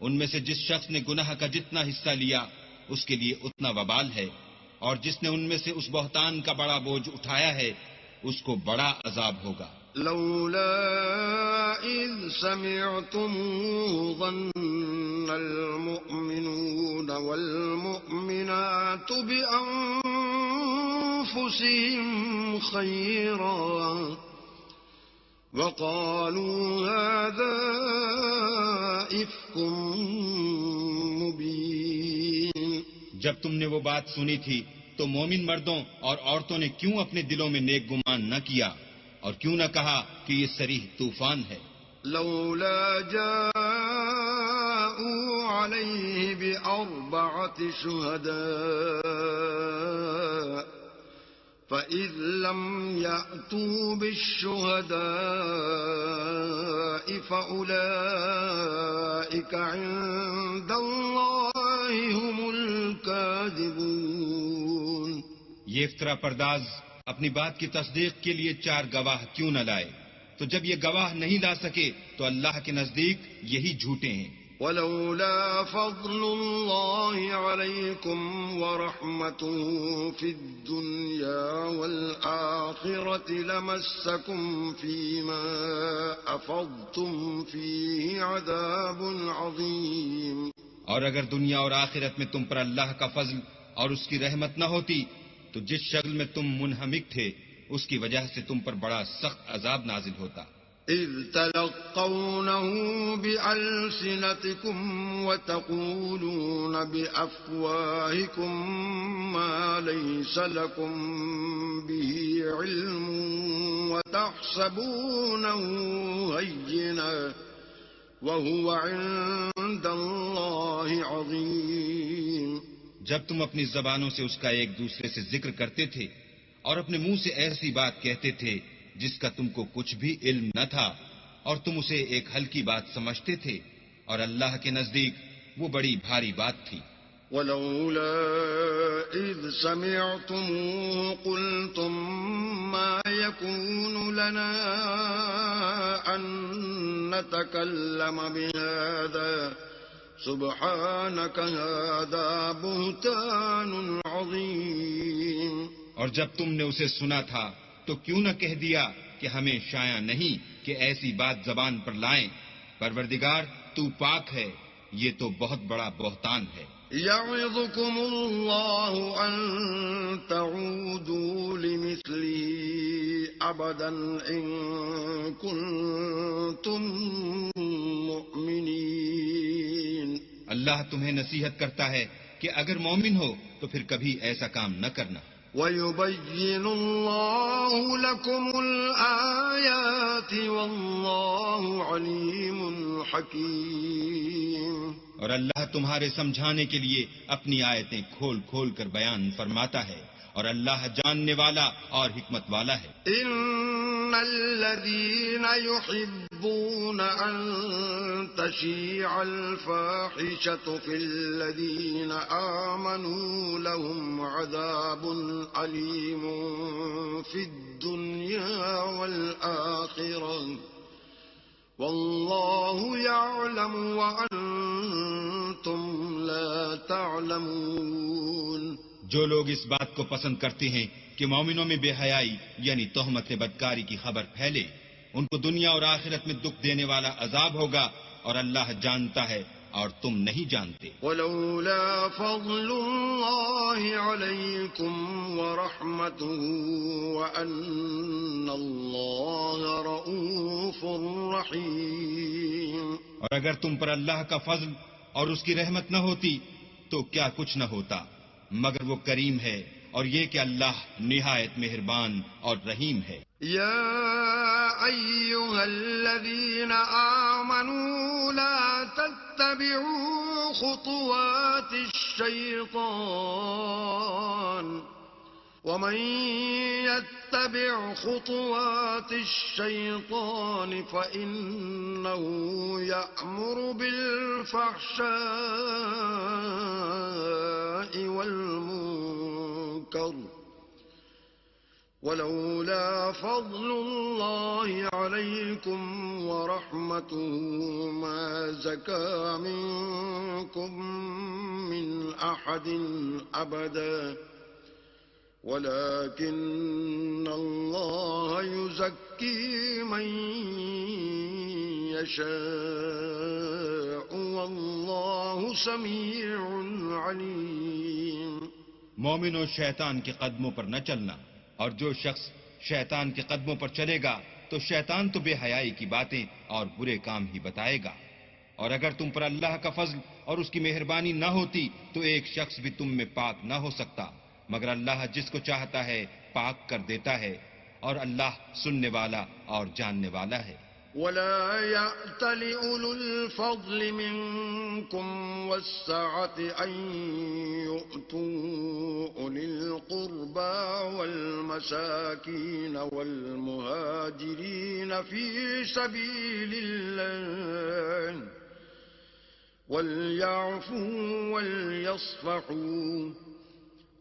ان میں سے جس شخص نے گناہ کا جتنا حصہ لیا اس کے لیے اتنا وبال ہے، اور جس نے ان میں سے اس بہتان کا بڑا بوجھ اٹھایا ہے اس کو بڑا عذاب ہوگا. لولا إذ سمعتموه ظن المؤمنون والمؤمنات بأنفسهم خيرا وقالوا هذا إفك مبين. جب تم نے وہ بات سنی تھی تو مومن مردوں اور عورتوں نے کیوں اپنے دلوں میں نیک گمان نہ کیا اور کیوں نہ کہا کہ یہ صریح طوفان ہے؟ لولا جاءوا عليه بأربعة شهداء فإذ لم يأتوا بالشهداء فأولئك عند الله هم الكاذبون. یہ افطرا پرداز اپنی بات کی تصدیق کے لیے 4 گواہ کیوں نہ لائے؟ تو جب یہ گواہ نہیں لا سکے تو اللہ کے نزدیک یہی جھوٹے ہیں. ولولا فضل الله عليكم ورحمته في الدنيا والآخرة لمسكم فيما أفضتم فيه عذاب عظيم. اور اگر دنیا اور آخرت میں تم پر اللہ کا فضل اور اس کی رحمت نہ ہوتی تو جس شکل میں تم منہمک تھے اس کی وجہ سے تم پر بڑا سخت عذاب نازل ہوتا. إذ تلقونه بألسنتكم وتقولون بأفواهكم ما ليس لكم به علم وتحسبونه هينا وهو عند الله عظيم. جب تم اپنی زبانوں سے اس کا ایک دوسرے سے ذکر کرتے تھے اور اپنے منہ سے ایسی بات کہتے تھے جس کا تم کو کچھ بھی علم نہ تھا اور تم اسے ایک ہلکی بات سمجھتے تھے اور اللہ کے نزدیک وہ بڑی بھاری بات تھی. ولولا إذ سمعتموه قلتم ما يكون لنا أن نتكلم بهذا سبحانك هذا بهتان عظيم. اور جب تم نے اسے سنا تھا تو کیوں نہ کہہ دیا کہ ہمیں شایع نہیں کہ ایسی بات زبان پر لائیں. پروردگار تو پاک ہے، یہ تو بہت بڑا بہتان ہے. يعظكم الله أن تعودوا لمثله أبدا إن كنتم مؤمنين. اللہ تمہیں نصیحت کرتا ہے کہ اگر مومن ہو تو پھر کبھی ایسا کام نہ کرنا. وَيُبَيِّنُ اللَّهُ لَكُمُ الْآيَاتِ وَاللَّهُ عَلِيمٌ حَكِيمٌ. اور اللہ تمہارے سمجھانے کے لیے اپنی آیتیں کھول کھول کر بیان فرماتا ہے اور اللہ جاننے والا اور حکمت والا ہے. إِنَّ الَّذِينَ يُحِبُّونَ أَن تَشِيعَ الْفَاحِشَةُ فِي الَّذِينَ آمَنُوا لَهُمْ عَذَابٌ أَلِيمٌ فِي الدُّنْيَا وَالْآخِرَةِ وَاللَّهُ يَعْلَمُ وَأَنْتُمْ لَا تَعْلَمُونَ. جو لوگ اس بات کو پسند کرتے ہیں کہ مومنوں میں بے حیائی یعنی تہمت بدکاری کی خبر پھیلے، ان کو دنیا اور آخرت میں دکھ دینے والا عذاب ہوگا اور اللہ جانتا ہے اور تم نہیں جانتے. ولولا فضل الله عليكم ورحمته وأن الله رؤوف رحيم. اور اگر تم پر اللہ کا فضل اور اس کی رحمت نہ ہوتی تو کیا کچھ نہ ہوتا، مگر وہ کریم ہے اور یہ کہ اللہ نہایت مہربان اور رحیم ہے. يا أيها الذين آمنوا لا تتبعوا خطوات الشيطان ومن يتبع خطوات الشيطان فإنه يأمر بالفحشاء والمنكر ولولا فضل الله عليكم ورحمته ما زكى منكم من أحد أبدا ولكن الله يزكي من يشاء والله سميع عليم. مومنوں شیطان کے قدموں پر نہ چلنا، اور جو شخص شیطان کے قدموں پر چلے گا تو شیطان تو بے حیائی کی باتیں اور برے کام ہی بتائے گا. اور اگر تم پر اللہ کا فضل اور اس کی مہربانی نہ ہوتی تو ایک شخص بھی تم میں پاک نہ ہو سکتا، مگر اللہ جس کو چاہتا ہے پاک کر دیتا ہے، اور اللہ سننے والا اور جاننے والا ہے. ولا يأتل أولو الفضل منكم والسعة أن يؤتوا أولي القربى والمساكين والمهاجرين في سبيل الله وليعفوا وليصفحوا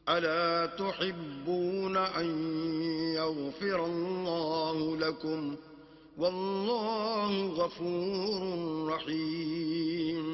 ألا تحبون أن يغفر الله لكم واللہ غفور رحیم.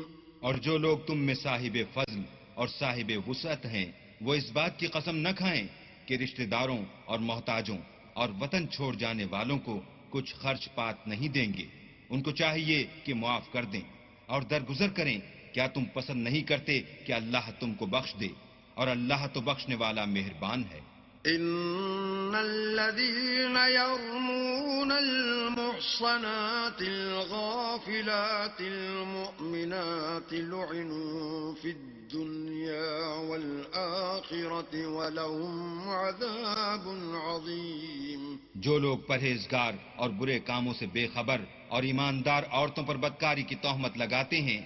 اور جو لوگ تم میں صاحب فضل اور صاحب وسعت ہیں وہ اس بات کی قسم نہ کھائیں کہ رشتہ داروں اور محتاجوں اور وطن چھوڑ جانے والوں کو کچھ خرچ پات نہیں دیں گے. ان کو چاہیے کہ معاف کر دیں اور درگزر کریں. کیا تم پسند نہیں کرتے کہ اللہ تم کو بخش دے؟ اور اللہ تو بخشنے والا مہربان ہے. ان الذين يرمون المحصنات الغافلات المؤمنات لعنوا في الدنيا والآخرة ولهم عذاب عظيم. جو لوگ پرہیزگار اور برے کاموں سے بے خبر اور ایماندار عورتوں پر بدکاری کی تہمت لگاتے ہیں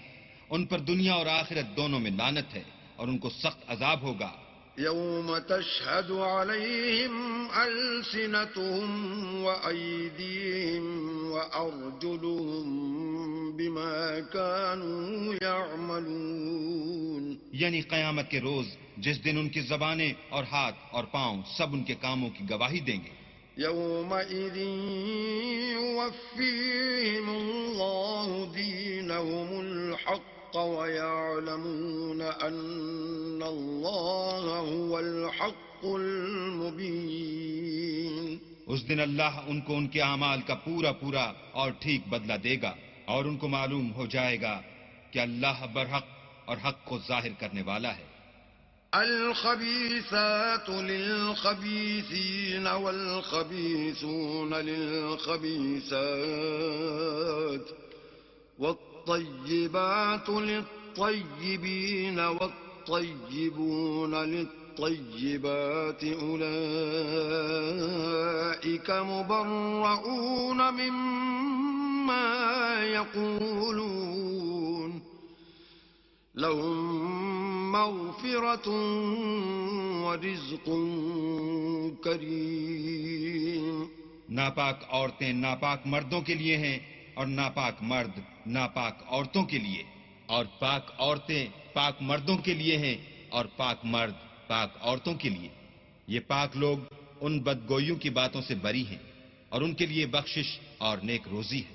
ان پر دنیا اور آخرت دونوں میں لعنت ہے اور ان کو سخت عذاب ہوگا. يوم تشهد عليهم ألسنتهم وأيديهم وأرجلهم بما كانوا يعملون. یعنی قیامت کے روز جس دن ان کی زبانیں اور ہاتھ اور پاؤں سب ان کے کاموں کی گواہی دیں گے. يومئذ يوفيهم الله دينهم الحق ويعلمون أن الله هو الحق المبين. اس دن اللہ ان کو ان کے اعمال کا پورا پورا اور ٹھیک بدلہ دے گا اور ان کو معلوم ہو جائے گا کہ اللہ برحق اور حق کو ظاہر کرنے والا ہے. الخبيثات للخبيثين والخبيثون للخبيثات والطيبات للطيبين والطيبون للطيبات أولئك مبرؤون مما يقولون لهم مغفرة ورزق کریم. ناپاک عورتیں ناپاک مردوں کے لیے ہیں اور ناپاک مرد ناپاک عورتوں کے لیے، اور پاک عورتیں پاک مردوں کے لیے ہیں اور پاک مرد پاک عورتوں کے لیے. یہ پاک لوگ ان بدگوئیوں کی باتوں سے بری ہیں اور ان کے لیے بخشش اور نیک روزی ہے.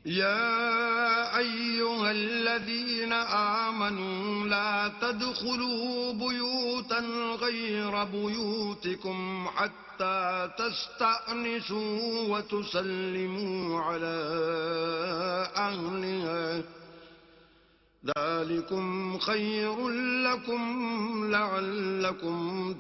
يا أيها الذين آمنوا لا تدخلوا بيوتا غير بيوتكم حتى تستأنسوا وتسلموا على أهلها ذلكم خير لكم لعلكم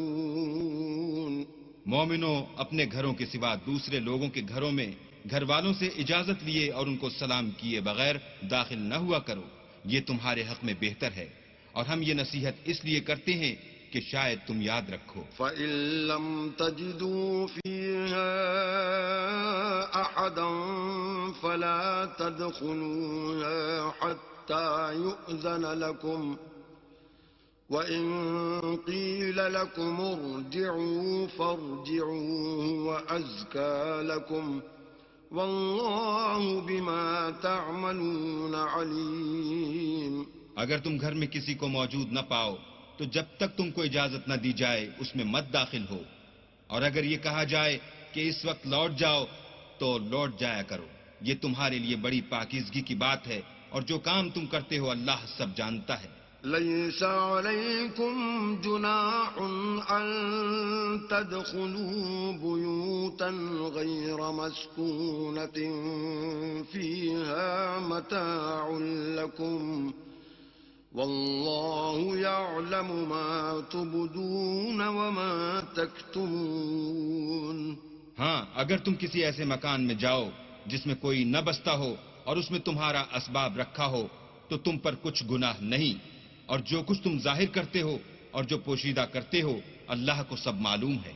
تذكرون. مومنوں اپنے گھروں کے سوا دوسرے لوگوں کے گھروں میں گھر والوں سے اجازت لیے اور ان کو سلام کیے بغیر داخل نہ ہوا کرو، یہ تمہارے حق میں بہتر ہے، اور ہم یہ نصیحت اس لیے کرتے ہیں کہ شاید تم یاد رکھو. فَإِن لَّمْ تَجِدُوا فِيهَا أَحَدًا فَلَا تَدْخُلُوهَا حَتَّى يُؤْذَنَ لَكُمْ وَإِن قِيلَ لَكُمُ ارْجِعُوا فَارْجِعُوا هُوَ أَزْكَىٰ لَكُمْ وَاللَّهُ بِمَا تَعْمَلُونَ عَلِيمٌ. اگر تم گھر میں کسی کو موجود نہ پاؤ تو جب تک تم کو اجازت نہ دی جائے اس میں مت داخل ہو، اور اگر یہ کہا جائے کہ اس وقت لوٹ جاؤ تو لوٹ جایا کرو. یہ تمہارے لیے بڑی پاکیزگی کی بات ہے، اور جو کام تم کرتے ہو اللہ سب جانتا ہے. ليس عليكم جناح أن تدخلوا بيوتا غير مسكونة فيها متاع لكم والله يعلم ما تبدون وما تكتمون. ہاں، اگر تم کسی ایسے مکان میں جاؤ جس میں کوئی نہ بستا ہو اور اس میں تمہارا اسباب رکھا ہو تو تم پر کچھ گناہ نہیں، اور جو کچھ تم ظاہر کرتے ہو اور جو پوشیدہ کرتے ہو اللہ کو سب معلوم ہے.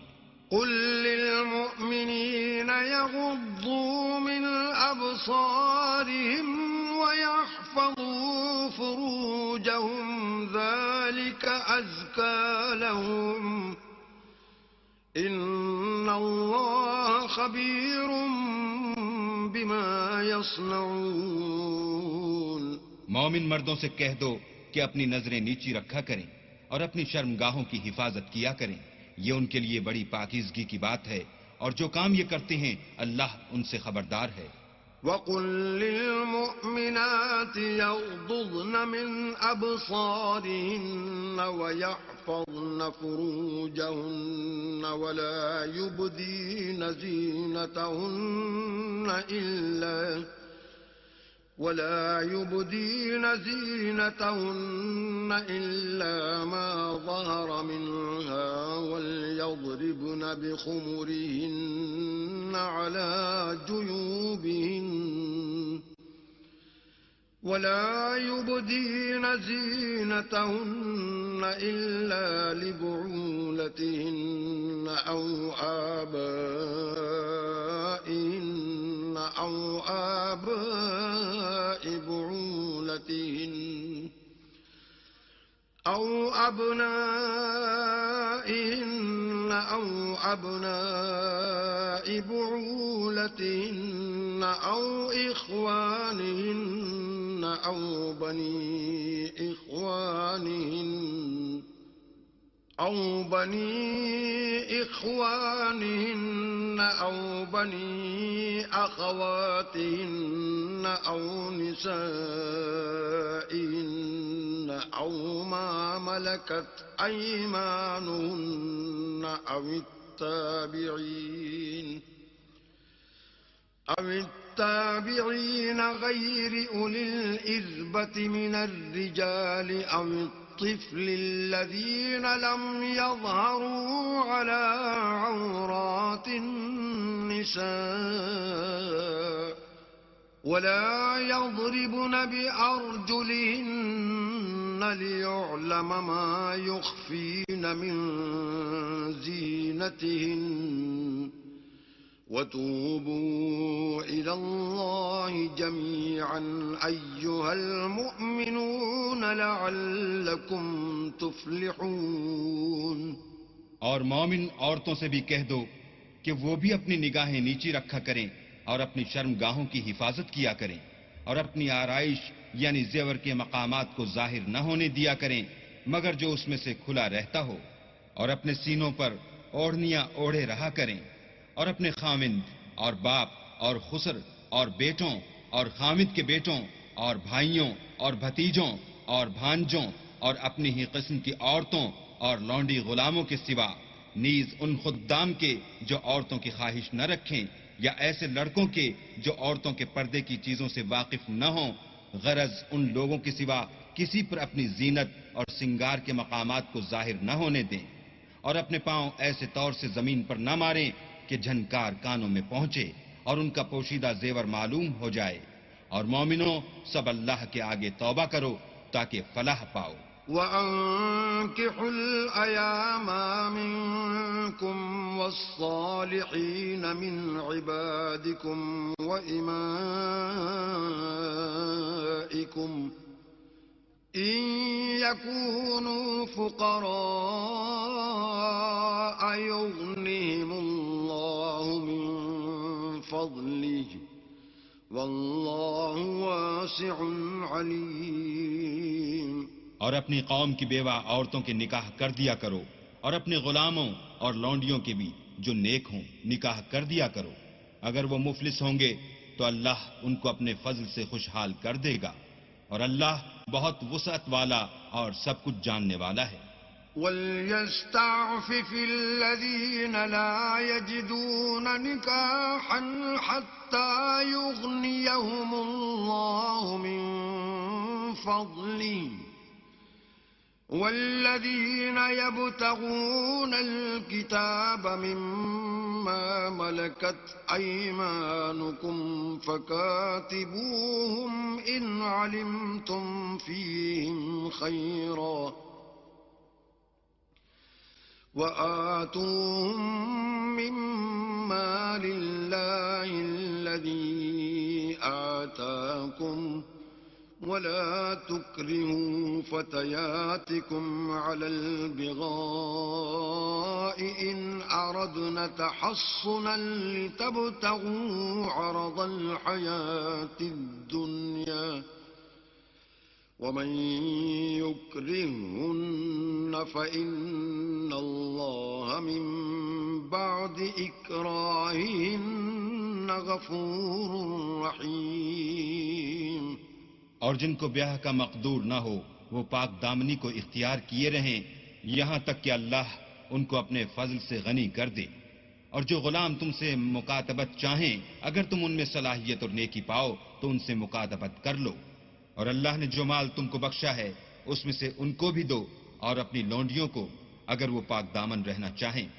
قل للمؤمنين يغضوا من أبصارهم ويحفظوا فروجهم ذلك أزكى لهم إن الله خبير بما يصنعون. مومن مردوں سے کہہ دو کہ اپنی نظریں نیچی رکھا کریں اور اپنی شرمگاہوں کی حفاظت کیا کریں، یہ ان کے لیے بڑی پاکیزگی کی بات ہے، اور جو کام یہ کرتے ہیں اللہ ان سے خبردار ہے. وَقُل لِّلْمُؤْمِنَاتِ يَغْضُضْنَ مِنْ أَبْصَارِهِنَّ وَيَحْفَظْنَ فُرُوجَهُنَّ ولا يبدين زينتهن إلا ما ظهر منها وليضربن بخمرهن على جيوبهن ولا يبدين زينتهن إلا لبعولتهن أو آبائهن أو آباء بعولتهن أو أبنائهن أو أبناء بعولتهن أو إخوانهن أو بني إخوانهن أو بني أخواتهن أو نسائهن أو ما ملكت أيمانهن أو التابعين غير أولي الإربة من الرجال أو الطفل الذين لم يظهروا على عورات النساء ولا يضربن بأرجلهن ليعلم ما يخفين من زينتهن وتوبوا إلى الله جميعا أيها المؤمنون لعلكم تفلحون. اور مومن عورتوں سے بھی کہہ دو کہ وہ بھی اپنی نگاہیں نیچی رکھا کریں اور اپنی شرمگاہوں کی حفاظت کیا کریں اور اپنی آرائش یعنی زیور کے مقامات کو ظاہر نہ ہونے دیا کریں مگر جو اس میں سے کھلا رہتا ہو، اور اپنے سینوں پر اوڑھنیاں اوڑھے رہا کریں، اور اپنے خامند اور باپ اور خسر اور بیٹوں اور خامد کے بیٹوں اور بھائیوں اور بھتیجوں اور بھانجوں اور اپنی ہی قسم کی عورتوں اور لونڈی غلاموں کے سوا نیز ان خدام کے جو عورتوں کی خواہش نہ رکھیں یا ایسے لڑکوں کے جو عورتوں کے پردے کی چیزوں سے واقف نہ ہوں، غرض ان لوگوں کے سوا کسی پر اپنی زینت اور سنگار کے مقامات کو ظاہر نہ ہونے دیں، اور اپنے پاؤں ایسے طور سے زمین پر نہ ماریں کہ جھنکار کانوں میں پہنچے اور ان کا پوشیدہ زیور معلوم ہو جائے. اور مومنوں سب اللہ کے آگے توبہ کرو تاکہ فلاح پاؤ. وَأَنكِحُوا الْأَيَامَ مِنكُمْ وَالصَّالِحِينَ مِنْ عِبَادِكُمْ وَإِمَائِكُمْ إِنْ يَكُونُوا فُقَرَاءَ يُغْنِهِمُ اللَّهُ مِنْ فَضْلِهِ وَاللَّهُ وَاسِعٌ عَلِيمٌ. اور اپنی قوم کی بیوہ عورتوں کے نکاح کر دیا کرو، اور اپنے غلاموں اور لونڈیوں کے بھی جو نیک ہوں نکاح کر دیا کرو. اگر وہ مفلس ہوں گے تو اللہ ان کو اپنے فضل سے خوشحال کر دے گا، اور اللہ بہت وسعت والا اور سب کچھ جاننے والا ہے. وَلْيَسْتَعْفِفِ الَّذِينَ لَا يَجِدُونَ نِكَاحًا حَتَّى يُغْنِيَهُمُ اللَّهُ مِنْ فَضْلِهِ والذين يبتغون الكتاب مما ملكت أيمانكم فكاتبوهم إن علمتم فيهم خيرا وآتوهم مما لله الذي آتاكم ولا تكرهوا فتياتكم على البغاء إن أردنا تحصنا لتبتغوا عرض الحياة الدنيا ومن يكرهن فإن الله من بعد إكراههن غفور رحيم. اور جن کو بیاہ کا مقدور نہ ہو وہ پاک دامنی کو اختیار کیے رہیں یہاں تک کہ اللہ ان کو اپنے فضل سے غنی کر دے. اور جو غلام تم سے مکاتبت چاہیں اگر تم ان میں صلاحیت اور نیکی پاؤ تو ان سے مکاتبت کر لو. اور اللہ نے جو مال تم کو بخشا ہے اس میں سے ان کو بھی دو اور اپنی لونڈیوں کو اگر وہ پاک دامن رہنا چاہیں.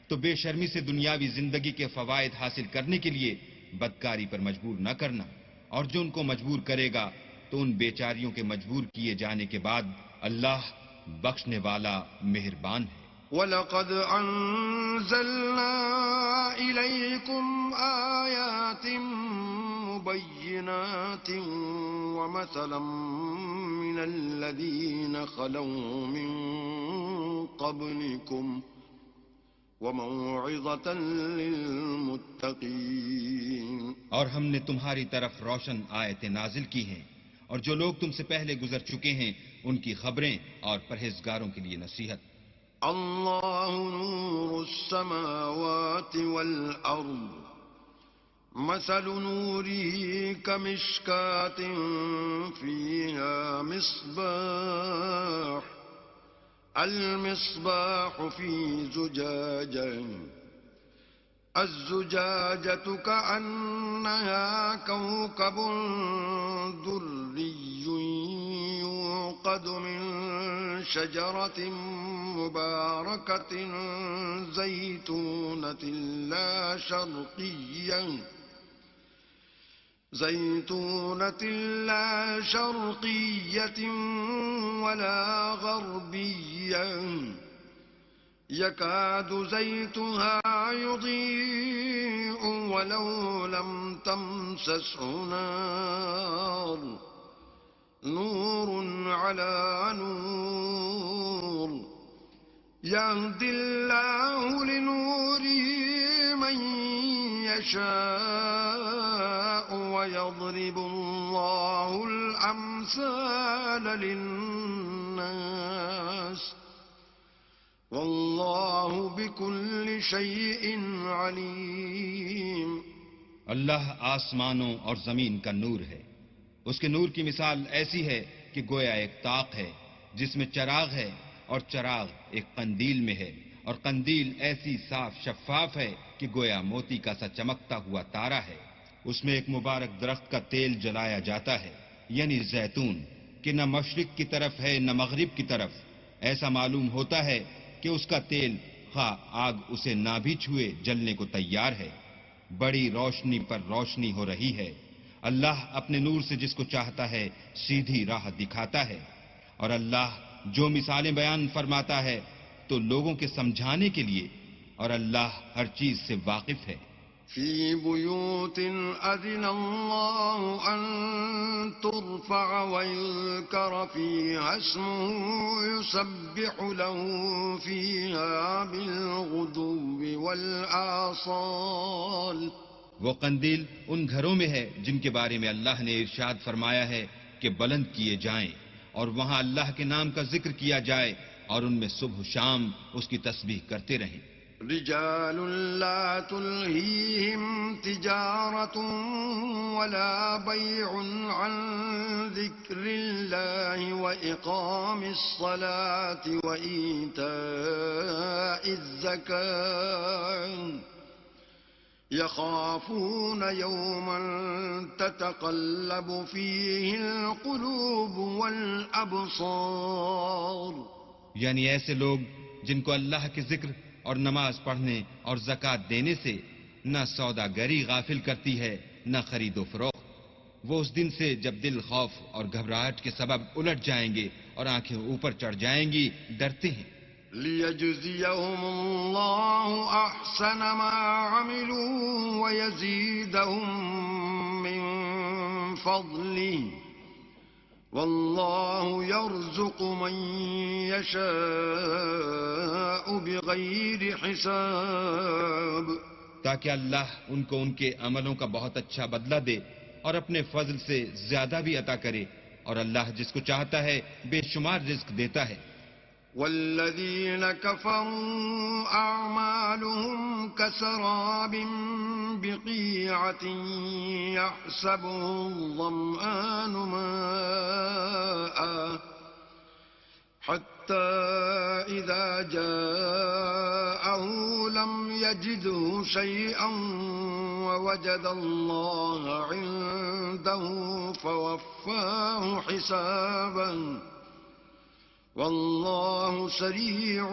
تو بے شرمی سے دنیاوی زندگی کے فوائد حاصل کرنے کے لیے بدکاری پر مجبور نہ کرنا. اور جو ان کو مجبور کرے گا تو ان بیچاریوں کے مجبور کیے جانے کے بعد اللہ بخشنے والا مہربان ہے. وَلَقَدْ أَنزَلْنَا إِلَيْكُمْ آيَاتٍ مُبَيِّنَاتٍ وَمَثَلًا مِّنَ الَّذِينَ خَلَوْا مِن قَبْلِكُمْ وَمَوْعِظَةً لِّلْمُتَّقِينَ. اور ہم نے تمہاری طرف روشن آیتیں نازل کی ہیں اور جو لوگ تم سے پہلے گزر چکے ہیں ان کی خبریں اور پرہیزگاروں کے لیے نصیحت. اللہ نور السماوات والارض مثل نوره كمشكاة فيها مصباح المصباح في زجاجة الزجاجة كأنها كوكب دري يوقد من شجرة مباركة زيتونة لا شرقية ولا غربية يكاد زيتها يضيء ولو لم تمسسه نار نور على نور يهدي الله لنوره من يشاء ويضرب الله الأمثال للناس واللہ بکل شیء علیم. اللہ آسمانوں اور زمین کا نور ہے. اس کے نور کی مثال ایسی ہے کہ گویا ایک طاق ہے جس میں چراغ ہے اور چراغ ایک قندیل میں ہے اور قندیل ایسی صاف شفاف ہے کہ گویا موتی کا سا چمکتا ہوا تارا ہے. اس میں ایک مبارک درخت کا تیل جلایا جاتا ہے یعنی زیتون کہ نہ مشرق کی طرف ہے نہ مغرب کی طرف. ایسا معلوم ہوتا ہے کہ اس کا تیل خواہ آگ اسے نہ بھی چھوئے جلنے کو تیار ہے. بڑی روشنی پر روشنی ہو رہی ہے. اللہ اپنے نور سے جس کو چاہتا ہے سیدھی راہ دکھاتا ہے. اور اللہ جو مثالیں بیان فرماتا ہے تو لوگوں کے سمجھانے کے لیے اور اللہ ہر چیز سے واقف ہے. في بيوت أذن الله أن ترفع ويذكر فيها اسمه يسبح له فيها بالغدو والآصال. وہ قندیل ان گھروں میں ہے جن کے بارے میں اللہ نے ارشاد فرمایا ہے کہ بلند کیے جائیں اور وہاں اللہ کے نام کا ذکر کیا جائے اور ان میں صبح و شام اس کی تسبیح کرتے رہیں. رجال لا تلهيهم تجارة ولا بيع عن ذكر الله وإقام الصلاة وإيتاء الزكاة يخافون يوما تتقلب فيه القلوب والأبصار. یعنی ایسے لوگ جن کو اللہ کے ذکر اور نماز پڑھنے اور زکوٰۃ دینے سے نہ سوداگری غافل کرتی ہے نہ خرید و فروخت. وہ اس دن سے جب دل خوف اور گھبراہٹ کے سبب الٹ جائیں گے اور آنکھیں اوپر چڑھ جائیں گی ڈرتے ہیں. لِيَجْزِيَهُمُ اللَّهُ أَحْسَنَ مَا عَمِلُوا وَيَزِيدَهُم مِّن فَضْلِهِ وَاللَّهُ يَرْزُقُ مَن يَشَاءُ بِغَيْرِ حِسَابٍ. تاکہ اللہ ان کو ان کے عملوں کا بہت اچھا بدلہ دے اور اپنے فضل سے زیادہ بھی عطا کرے، اور اللہ جس کو چاہتا ہے بے شمار رزق دیتا ہے. والذين كفروا أعمالهم كسراب بقيعة يحسبه الظمآن ماء حتى إذا جاءه لم يجده شيئا ووجد الله عنده فوفاه حسابا واللہ سریع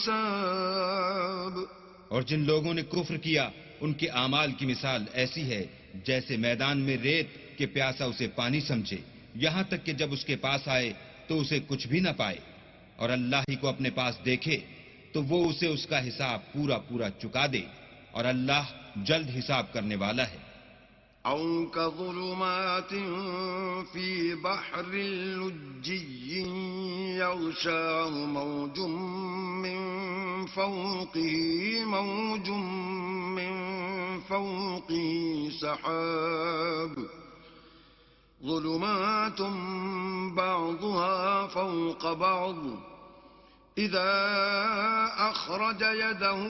الحساب. اور جن لوگوں نے کفر کیا ان کے اعمال کی مثال ایسی ہے جیسے میدان میں ریت کہ پیاسا اسے پانی سمجھے، یہاں تک کہ جب اس کے پاس آئے تو اسے کچھ بھی نہ پائے، اور اللہ ہی کو اپنے پاس دیکھے تو وہ اسے اس کا حساب پورا پورا چکا دے، اور اللہ جلد حساب کرنے والا ہے. أو كظلمات في بحر لجي يغشاه موج من فوقه موج من فوقه سحاب ظلمات بعضها فوق بعض إذا أخرج يده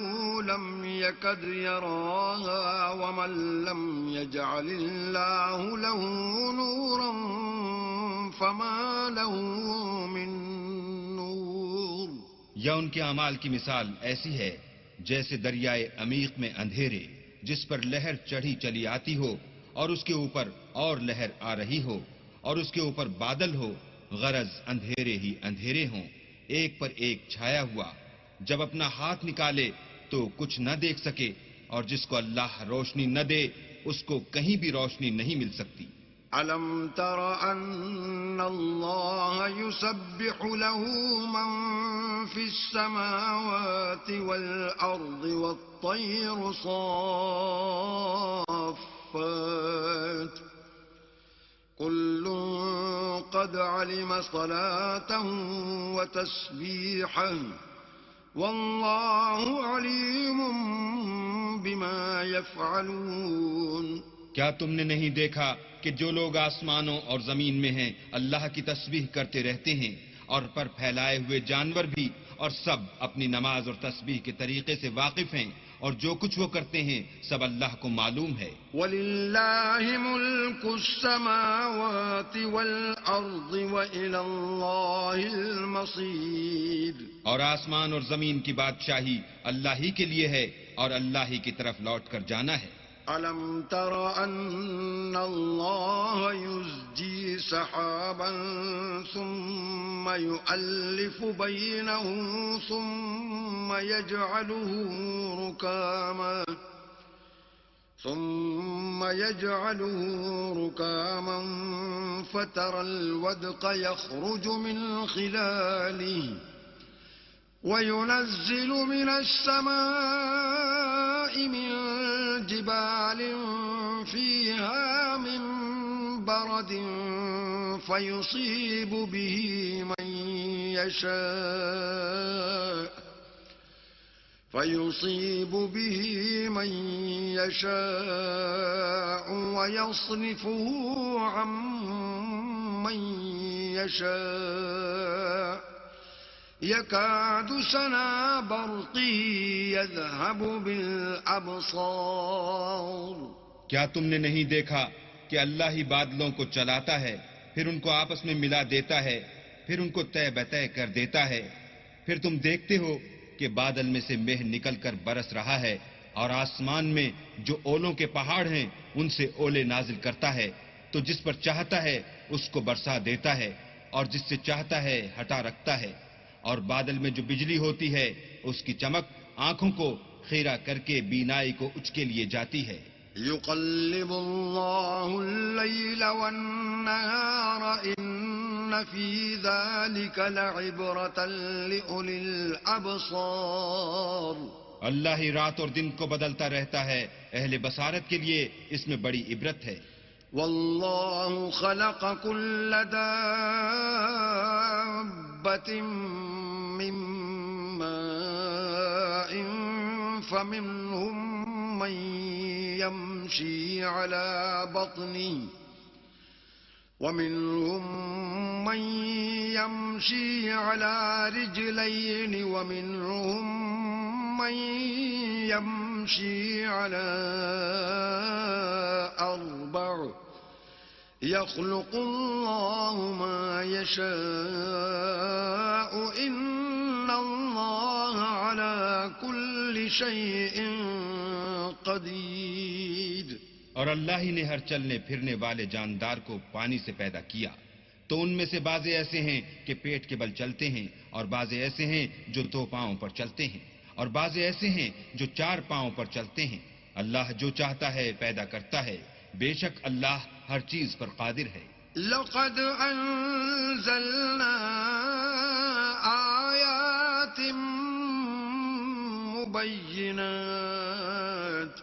لم يكد يراها ومن لم يجعل الله له نورا فما له من نور. یا ان کے اعمال کی مثال ایسی ہے جیسے دریائے عمیق میں اندھیرے جس پر لہر چڑھی چلی آتی ہو اور اس کے اوپر اور لہر آ رہی ہو اور اس کے اوپر بادل ہو، غرض اندھیرے ہی اندھیرے ہوں ایک پر ایک چھایا ہوا، جب اپنا ہاتھ نکالے تو کچھ نہ دیکھ سکے، اور جس کو اللہ روشنی نہ دے اس کو کہیں بھی روشنی نہیں مل سکتی. أَلَمْ تَرَ أَنَّ اللَّهَ يُسَبِّحُ لَهُ مَن فِي السَّمَاوَاتِ وَالْأَرْضِ وَالطَّيْرُ صَافَّاتٍ كل قد علم صلاته وتسبيحه والله عليم بما يفعلون. کیا تم نے نہیں دیکھا کہ جو لوگ آسمانوں اور زمین میں ہیں اللہ کی تسبیح کرتے رہتے ہیں، اور پر پھیلائے ہوئے جانور بھی، اور سب اپنی نماز اور تسبیح کے طریقے سے واقف ہیں، اور جو کچھ وہ کرتے ہیں سب اللہ کو معلوم ہے. وَلِلَّهِ مُلْكُ السَّمَاوَاتِ وَالْأَرْضِ وَإِلَى اللَّهِ الْمَصِيرُ. اور آسمان اور زمین کی بادشاہی اللہ ہی کے لیے ہے اور اللہ ہی کی طرف لوٹ کر جانا ہے. أَلَمْ تَرَ أَنَّ اللَّهَ يُزْجِي سَحَابًا ثُمَّ يُؤَلِّفُ بَيْنَهُ ثُمَّ يَجْعَلُهُ رُكَامًا فَتَرَى الْوَدْقَ يَخْرُجُ مِنْ خِلَالِهِ وَيُنَزِّلُ مِنَ السَّمَاءِ مِن جِبَالٍ فِيهَا مِن بَرَدٍ فَيُصِيبُ بِهِ مَن يَشَاءُ وَيَصْرِفُهُ عَن مَّن يَشَاءُ يَكَادُ سَنَا بَرْقِهِ يَذْهَبُ بِالْأَبْصَارِ. کیا تم نے نہیں دیکھا کہ اللہ ہی بادلوں کو چلاتا ہے، پھر ان کو آپس میں ملا دیتا ہے، پھر ان کو طے بطے کر دیتا ہے، پھر تم دیکھتے ہو کہ بادل میں سے مہ نکل کر برس رہا ہے، اور آسمان میں جو اولوں کے پہاڑ ہیں ان سے اولے نازل کرتا ہے، تو جس پر چاہتا ہے اس کو برسا دیتا ہے اور جس سے چاہتا ہے ہٹا رکھتا ہے. اور بادل میں جو بجلی ہوتی ہے اس کی چمک آنکھوں کو خیرہ کر کے بینائی کو اچ کے لیے جاتی ہے. يقلب الله الليل والنهار إن في ذلك لعبرة لأولي الأبصار. اللہ ہی رات اور دن کو بدلتا رہتا ہے، اہل بصارت کے لیے اس میں بڑی عبرت ہے. والله خلق كل دابة من ماء فمنهم من يمشي على بطنه ومنهم من يمشي على رجلين ومنهم من يمشي على أربع يخلق الله ما يشاء إن الله على كل شيء قدیر. اور اللہ ہی نے ہر چلنے پھرنے والے جاندار کو پانی سے پیدا کیا، تو ان میں سے بعض ایسے ہیں کہ پیٹ کے بل چلتے ہیں، اور بعض ایسے ہیں جو 2 پاؤں پر چلتے ہیں، اور بعض ایسے ہیں جو 4 پاؤں پر چلتے ہیں. اللہ جو چاہتا ہے پیدا کرتا ہے، بے شک اللہ ہر چیز پر قادر ہے. لقد انزلنا آیات مبینات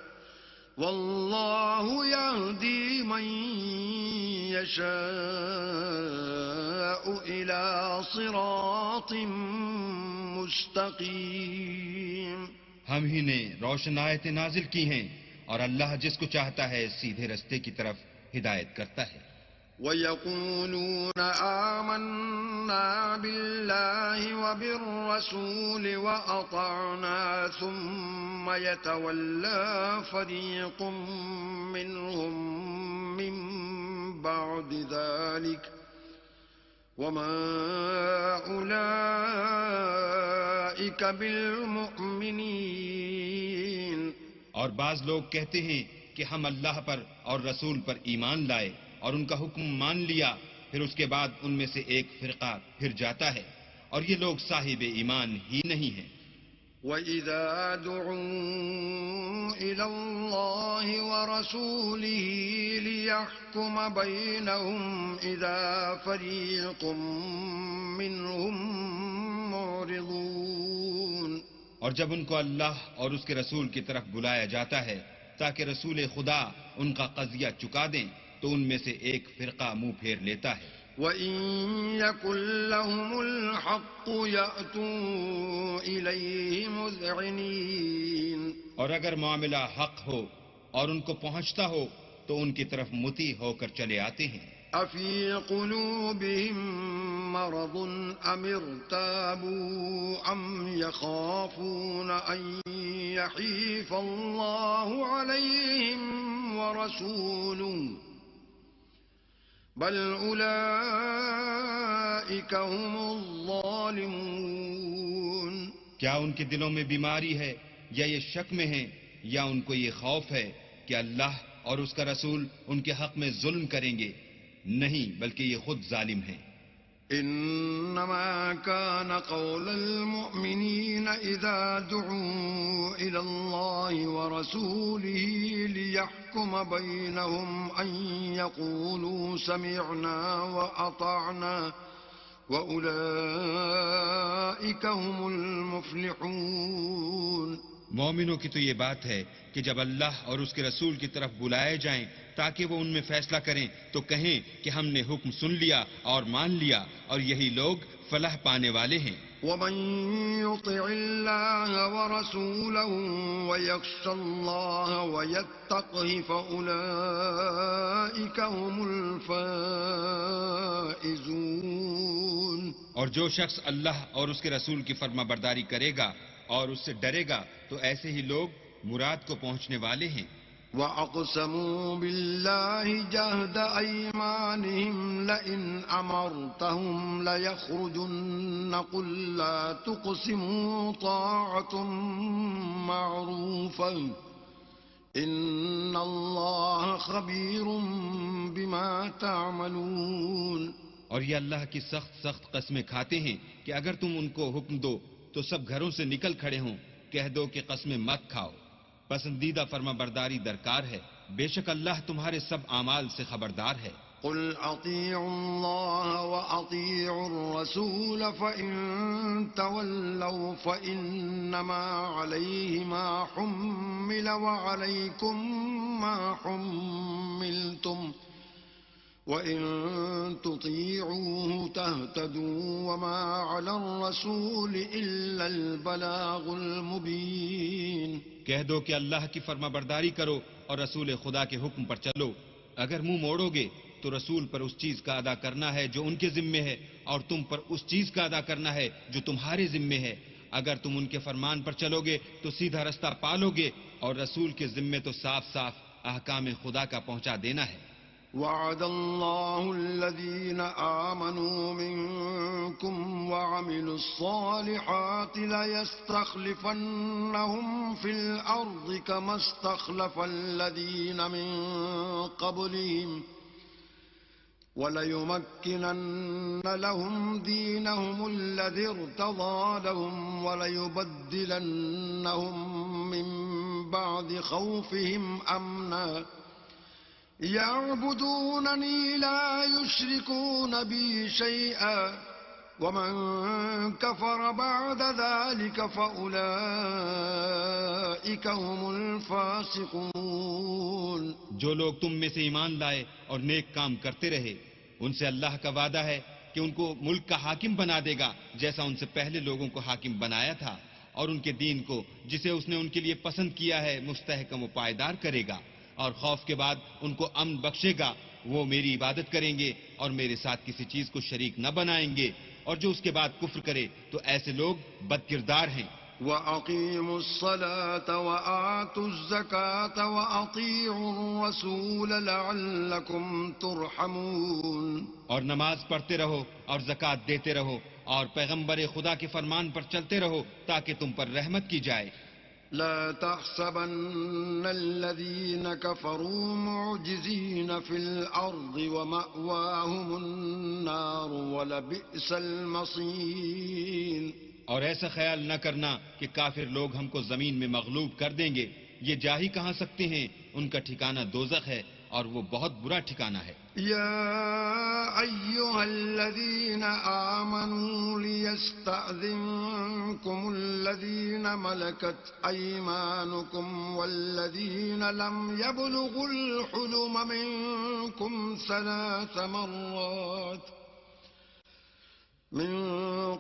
واللہ یہدی من یشاء الى صراط مستقیم. ہم ہی نے روشن آیتیں نازل کی ہیں، اور اللہ جس کو چاہتا ہے سیدھے رستے کی طرف ہدایت کرتا ہے. وَيَقُولُونَ آمَنَّا بِاللَّهِ وَبِالرَّسُولِ وَأَطَعْنَا ثُمَّ يَتَوَلَّى فَرِيقٌ مِّنْهُم مِّن بَعْدِ ذَلِكَ وَمَا أُولَئِكَ بِالْمُؤْمِنِينَ. اور بعض لوگ کہتے ہیں کہ ہم اللہ پر اور رسول پر ایمان لائے اور ان کا حکم مان لیا، پھر اس کے بعد ان میں سے ایک فرقہ پھر جاتا ہے، اور یہ لوگ صاحب ایمان ہی نہیں ہیں. وَإِذَا دُعُوا إِلَى اللَّهِ وَرَسُولِهِ لِيَحْكُمَ بَيْنَهُمْ إِذَا فَرِيقٌ مِّنْهُمْ مُعْرِضُونَ. اور جب ان کو اللہ اور اس کے رسول کی طرف بلایا جاتا ہے تاکہ رسول خدا ان کا قضیہ چکا دیں، تو ان میں سے ایک فرقہ منہ پھیر لیتا ہے. وَإِن يَكُن لَّهُمُ الْحَقُّ يَأْتُوا إِلَيْهِ مُذْعِنِينَ. اور اگر معاملہ حق ہو اور ان کو پہنچتا ہو تو ان کی طرف مطیع ہو کر چلے آتے ہیں. أَفِي قُلُوبِهِم مَّرَضٌ أَمِ ارْتَابُوا أَمْ يَخَافُونَ أَن يَحِيفَ اللَّهُ عَلَيْهِمْ وَرَسُولُهُ بَلْ أُولَئِكَ هُمُ الظَّالِمُونَ. کیا ان کے دلوں میں بیماری ہے یا یہ شک میں ہیں یا ان کو یہ خوف ہے کہ اللہ اور اس کا رسول ان کے حق میں ظلم کریں گے؟ نہیں، بلکہ یہ خود ظالم ہیں. إنما كان قول المؤمنين إذا دعوا إلى الله ورسوله ليحكم بينهم أن يقولوا سمعنا وأطعنا وأولئك هم المفلحون. مومنوں کی تو یہ بات ہے کہ جب اللہ اور اس کے رسول کی طرف بلائے جائیں تاکہ وہ ان میں فیصلہ کریں تو کہیں کہ ہم نے حکم سن لیا اور مان لیا، اور یہی لوگ فلاح پانے والے ہیں. وَمَن يُطِعِ اللَّهَ وَرَسُولَهُ وَيَخْشَ اللَّهَ وَيَتَّقْهِ فَأُولَئِكَ هُمُ الْفَائِزُونَ. اور جو شخص اللہ اور اس کے رسول کی فرما برداری کرے گا اور اس سے ڈرے گا تو ایسے ہی لوگ مراد کو پہنچنے والے ہیں. وَأَقْسَمُوا بِاللَّهِ جَهْدَ أَيْمَانِهِمْ لَئِنْ أَمَرْتَهُمْ لَيَخْرُجُنَّ قُل لَّا تُقْسِمُوا طَاعَةٌ مَّعْرُوفَةٌ إِنَّ اللَّهَ خَبِيرٌ بِمَا تَعْمَلُونَ. اور یہ اللہ کی سخت سخت قسمیں کھاتے ہیں کہ اگر تم ان کو حکم دو تو سب گھروں سے نکل کھڑے ہوں. کہہ دو کہ قسمیں مت کھاؤ. پسندیدہ فرما برداری درکار ہے. بے شک اللہ تمہارے سب اعمال سے خبردار ہے. قل اطیعوا اللہ واطیعوا الرسول فإن تولوا فإنما علیہ ما حمل وعلیکم ما حملتم وَإِن تُطِيعُوهُ تَهْتَدُوا وَمَا عَلَى الرَّسُولِ إِلَّا الْبَلَاغُ الْمُبِينُ. کہہ دو کہ اللہ کی فرما برداری کرو اور رسول خدا کے حکم پر چلو. اگر منہ موڑو گے تو رسول پر اس چیز کا ادا کرنا ہے جو ان کے ذمے ہے اور تم پر اس چیز کا ادا کرنا ہے جو تمہارے ذمے ہے. اگر تم ان کے فرمان پر چلو گے تو سیدھا رستہ پالو گے اور رسول کے ذمے تو صاف صاف احکام خدا کا پہنچا دینا ہے. وعد الله الذين آمنوا منكم وعملوا الصالحات ليستخلفنهم في الأرض كما استخلف الذين من قبلهم وليمكنن لهم دينهم الذي ارتضى لهم وليبدلنهم من بعد خوفهم أمنا يعبدونني لا يشركون بي شيئا ومن كفر بعد ذلك فأولئك هم الفاسقون. جو لوگ تم میں سے ایمان لائے اور نیک کام کرتے رہے ان سے اللہ کا وعدہ ہے کہ ان کو ملک کا حاکم بنا دے گا جیسا ان سے پہلے لوگوں کو حاکم بنایا تھا اور ان کے دین کو جسے اس نے ان کے لیے پسند کیا ہے مستحکم و پائیدار کرے گا اور خوف کے بعد ان کو امن بخشے گا. وہ میری عبادت کریں گے اور میرے ساتھ کسی چیز کو شریک نہ بنائیں گے اور جو اس کے بعد کفر کرے تو ایسے لوگ بد کردار ہیں. وَأَقِيمُوا الصَّلَاةَ وَآتُوا الزَّكَاةَ وَأَطِيعُوا الرَّسُولَ لَعَلَّكُمْ تُرْحَمُونَ. اور نماز پڑھتے رہو اور زکوٰۃ دیتے رہو اور پیغمبر خدا کے فرمان پر چلتے رہو تاکہ تم پر رحمت کی جائے. لا تحسبن الذين كفروا معجزين في الأرض ومأواهم النار ولبئس المصير. اور ایسا خیال نہ کرنا کہ کافر لوگ ہم کو زمین میں مغلوب کر دیں گے. یہ جا ہی کہاں سکتے ہیں. ان کا ٹھکانہ دوزخ ہے اور وہ بہت برا ٹھکانہ ہے. يا أيها الذين آمنوا ليستأذنكم الذين ملكت أيمانكم والذين لم يبلغوا الحلم منكم 3 مرات من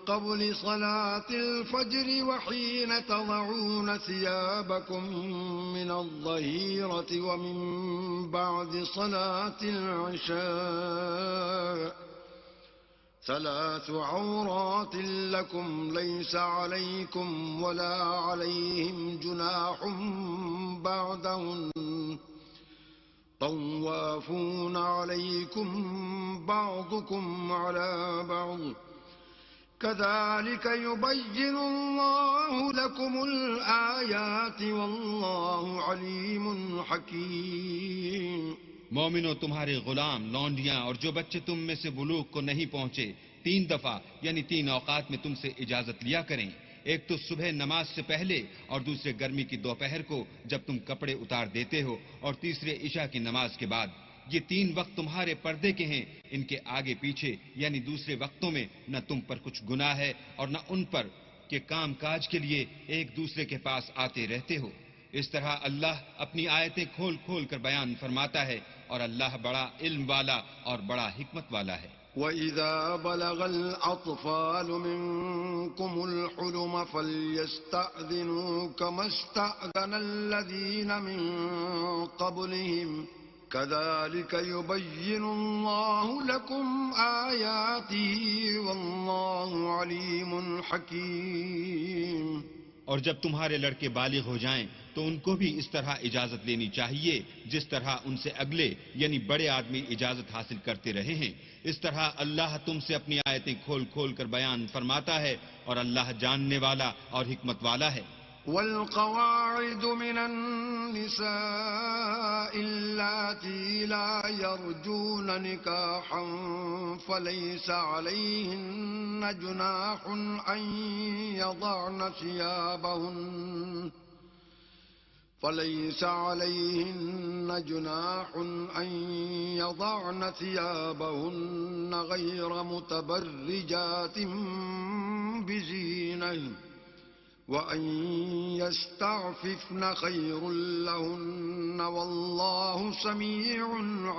قبل صلاة الفجر وحين تضعون ثيابكم من الظهيرة ومن بعد صلاة العشاء 3 عورات لكم ليس عليكم ولا عليهم جناح بعدهن طوافون عليكم بعضكم على بعض كذلك يبين الله لكم الآيات والله عليم حكيم. مومنو تمہارے غلام لونڈیاں اور جو بچے تم میں سے بلوغ کو نہیں پہنچے 3 دفعہ یعنی 3 اوقات میں تم سے اجازت لیا کریں. ایک تو صبح نماز سے پہلے اور دوسرے گرمی کی دوپہر کو جب تم کپڑے اتار دیتے ہو اور تیسرے عشاء کی نماز کے بعد. یہ 3 وقت تمہارے پردے کے ہیں. ان کے آگے پیچھے یعنی دوسرے وقتوں میں نہ تم پر کچھ گناہ ہے اور نہ ان پر کہ کام کاج کے لیے ایک دوسرے کے پاس آتے رہتے ہو. اس طرح اللہ اپنی آیتیں کھول کھول کر بیان فرماتا ہے اور اللہ بڑا علم والا اور بڑا حکمت والا ہے. وَإِذَا بَلَغَ الْأَطْفَالُ مِنكُمُ الْحُلُمَ فَلْيَسْتَأْذِنُوا كَمَا اسْتَأْذَنَ الَّذِينَ مِن قَبْلِهِمْ كَذَلِكَ يُبَيِّنُ اللَّهُ لَكُمْ آيَاتِهِ وَاللَّهُ عَلِيمٌ حَكِيمٌ. اور جب تمہارے لڑکے بالغ ہو جائیں تو ان کو بھی اس طرح اجازت لینی چاہیے جس طرح ان سے اگلے یعنی بڑے آدمی اجازت حاصل کرتے رہے ہیں. اس طرح اللہ تم سے اپنی آیتیں کھول کھول کر بیان فرماتا ہے اور اللہ جاننے والا اور حکمت والا ہے. والقواعد من النساء اللاتي لا يرجون نكاحا فليس عليهن جناح أن يضعن ثيابهن غير متبرجات بزينة وأن يستعففن خير لهن والله سميع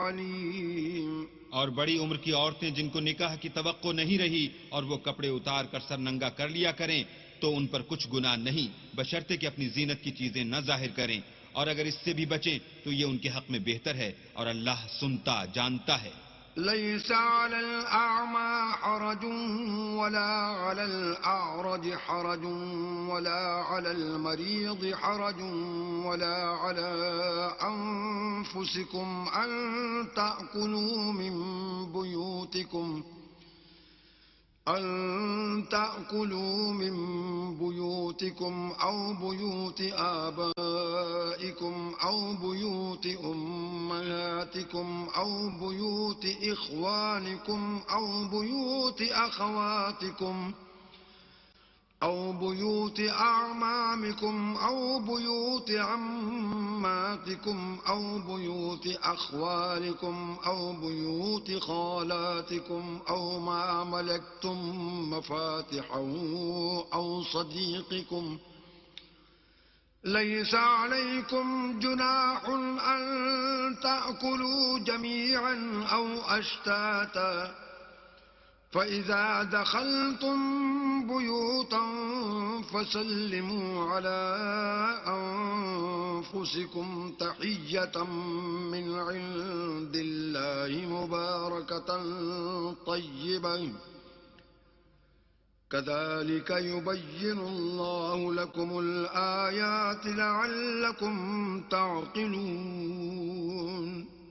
عليم. اور بڑی عمر کی عورتیں جن کو نکاح کی توقع نہیں رہی اور وہ کپڑے اتار کر سر ننگا کر لیا کریں تو ان پر کچھ گناہ نہیں، بشرطے کہ اپنی زینت کی چیزیں نہ ظاہر کریں، اور اگر اس سے بھی بچیں تو یہ ان کے حق میں بہتر ہے، اور اللہ سنتا جانتا ہے. ليس على الأعمى حرج ولا على الأعرج حرج ولا على المريض حرج ولا على أنفسكم أن تأكلوا من بيوتكم أو بيوت آبائكم أو بيوت أمهاتكم أو بيوت إخوانكم أو بيوت أخواتكم أو بيوت أعمامكم أو بيوت عماتكم أو بيوت أخوالكم أو بيوت خالاتكم أو ما ملكتم مفاتحه أو صديقكم. ليس عليكم جناح أن تأكلوا جميعا أو أشتاتا، فإذا دخلتم بيوتا فسلموا على أنفسكم تحية من عند الله مباركة طيبة كذلك يبين الله لكم الآيات لعلكم تعقلون.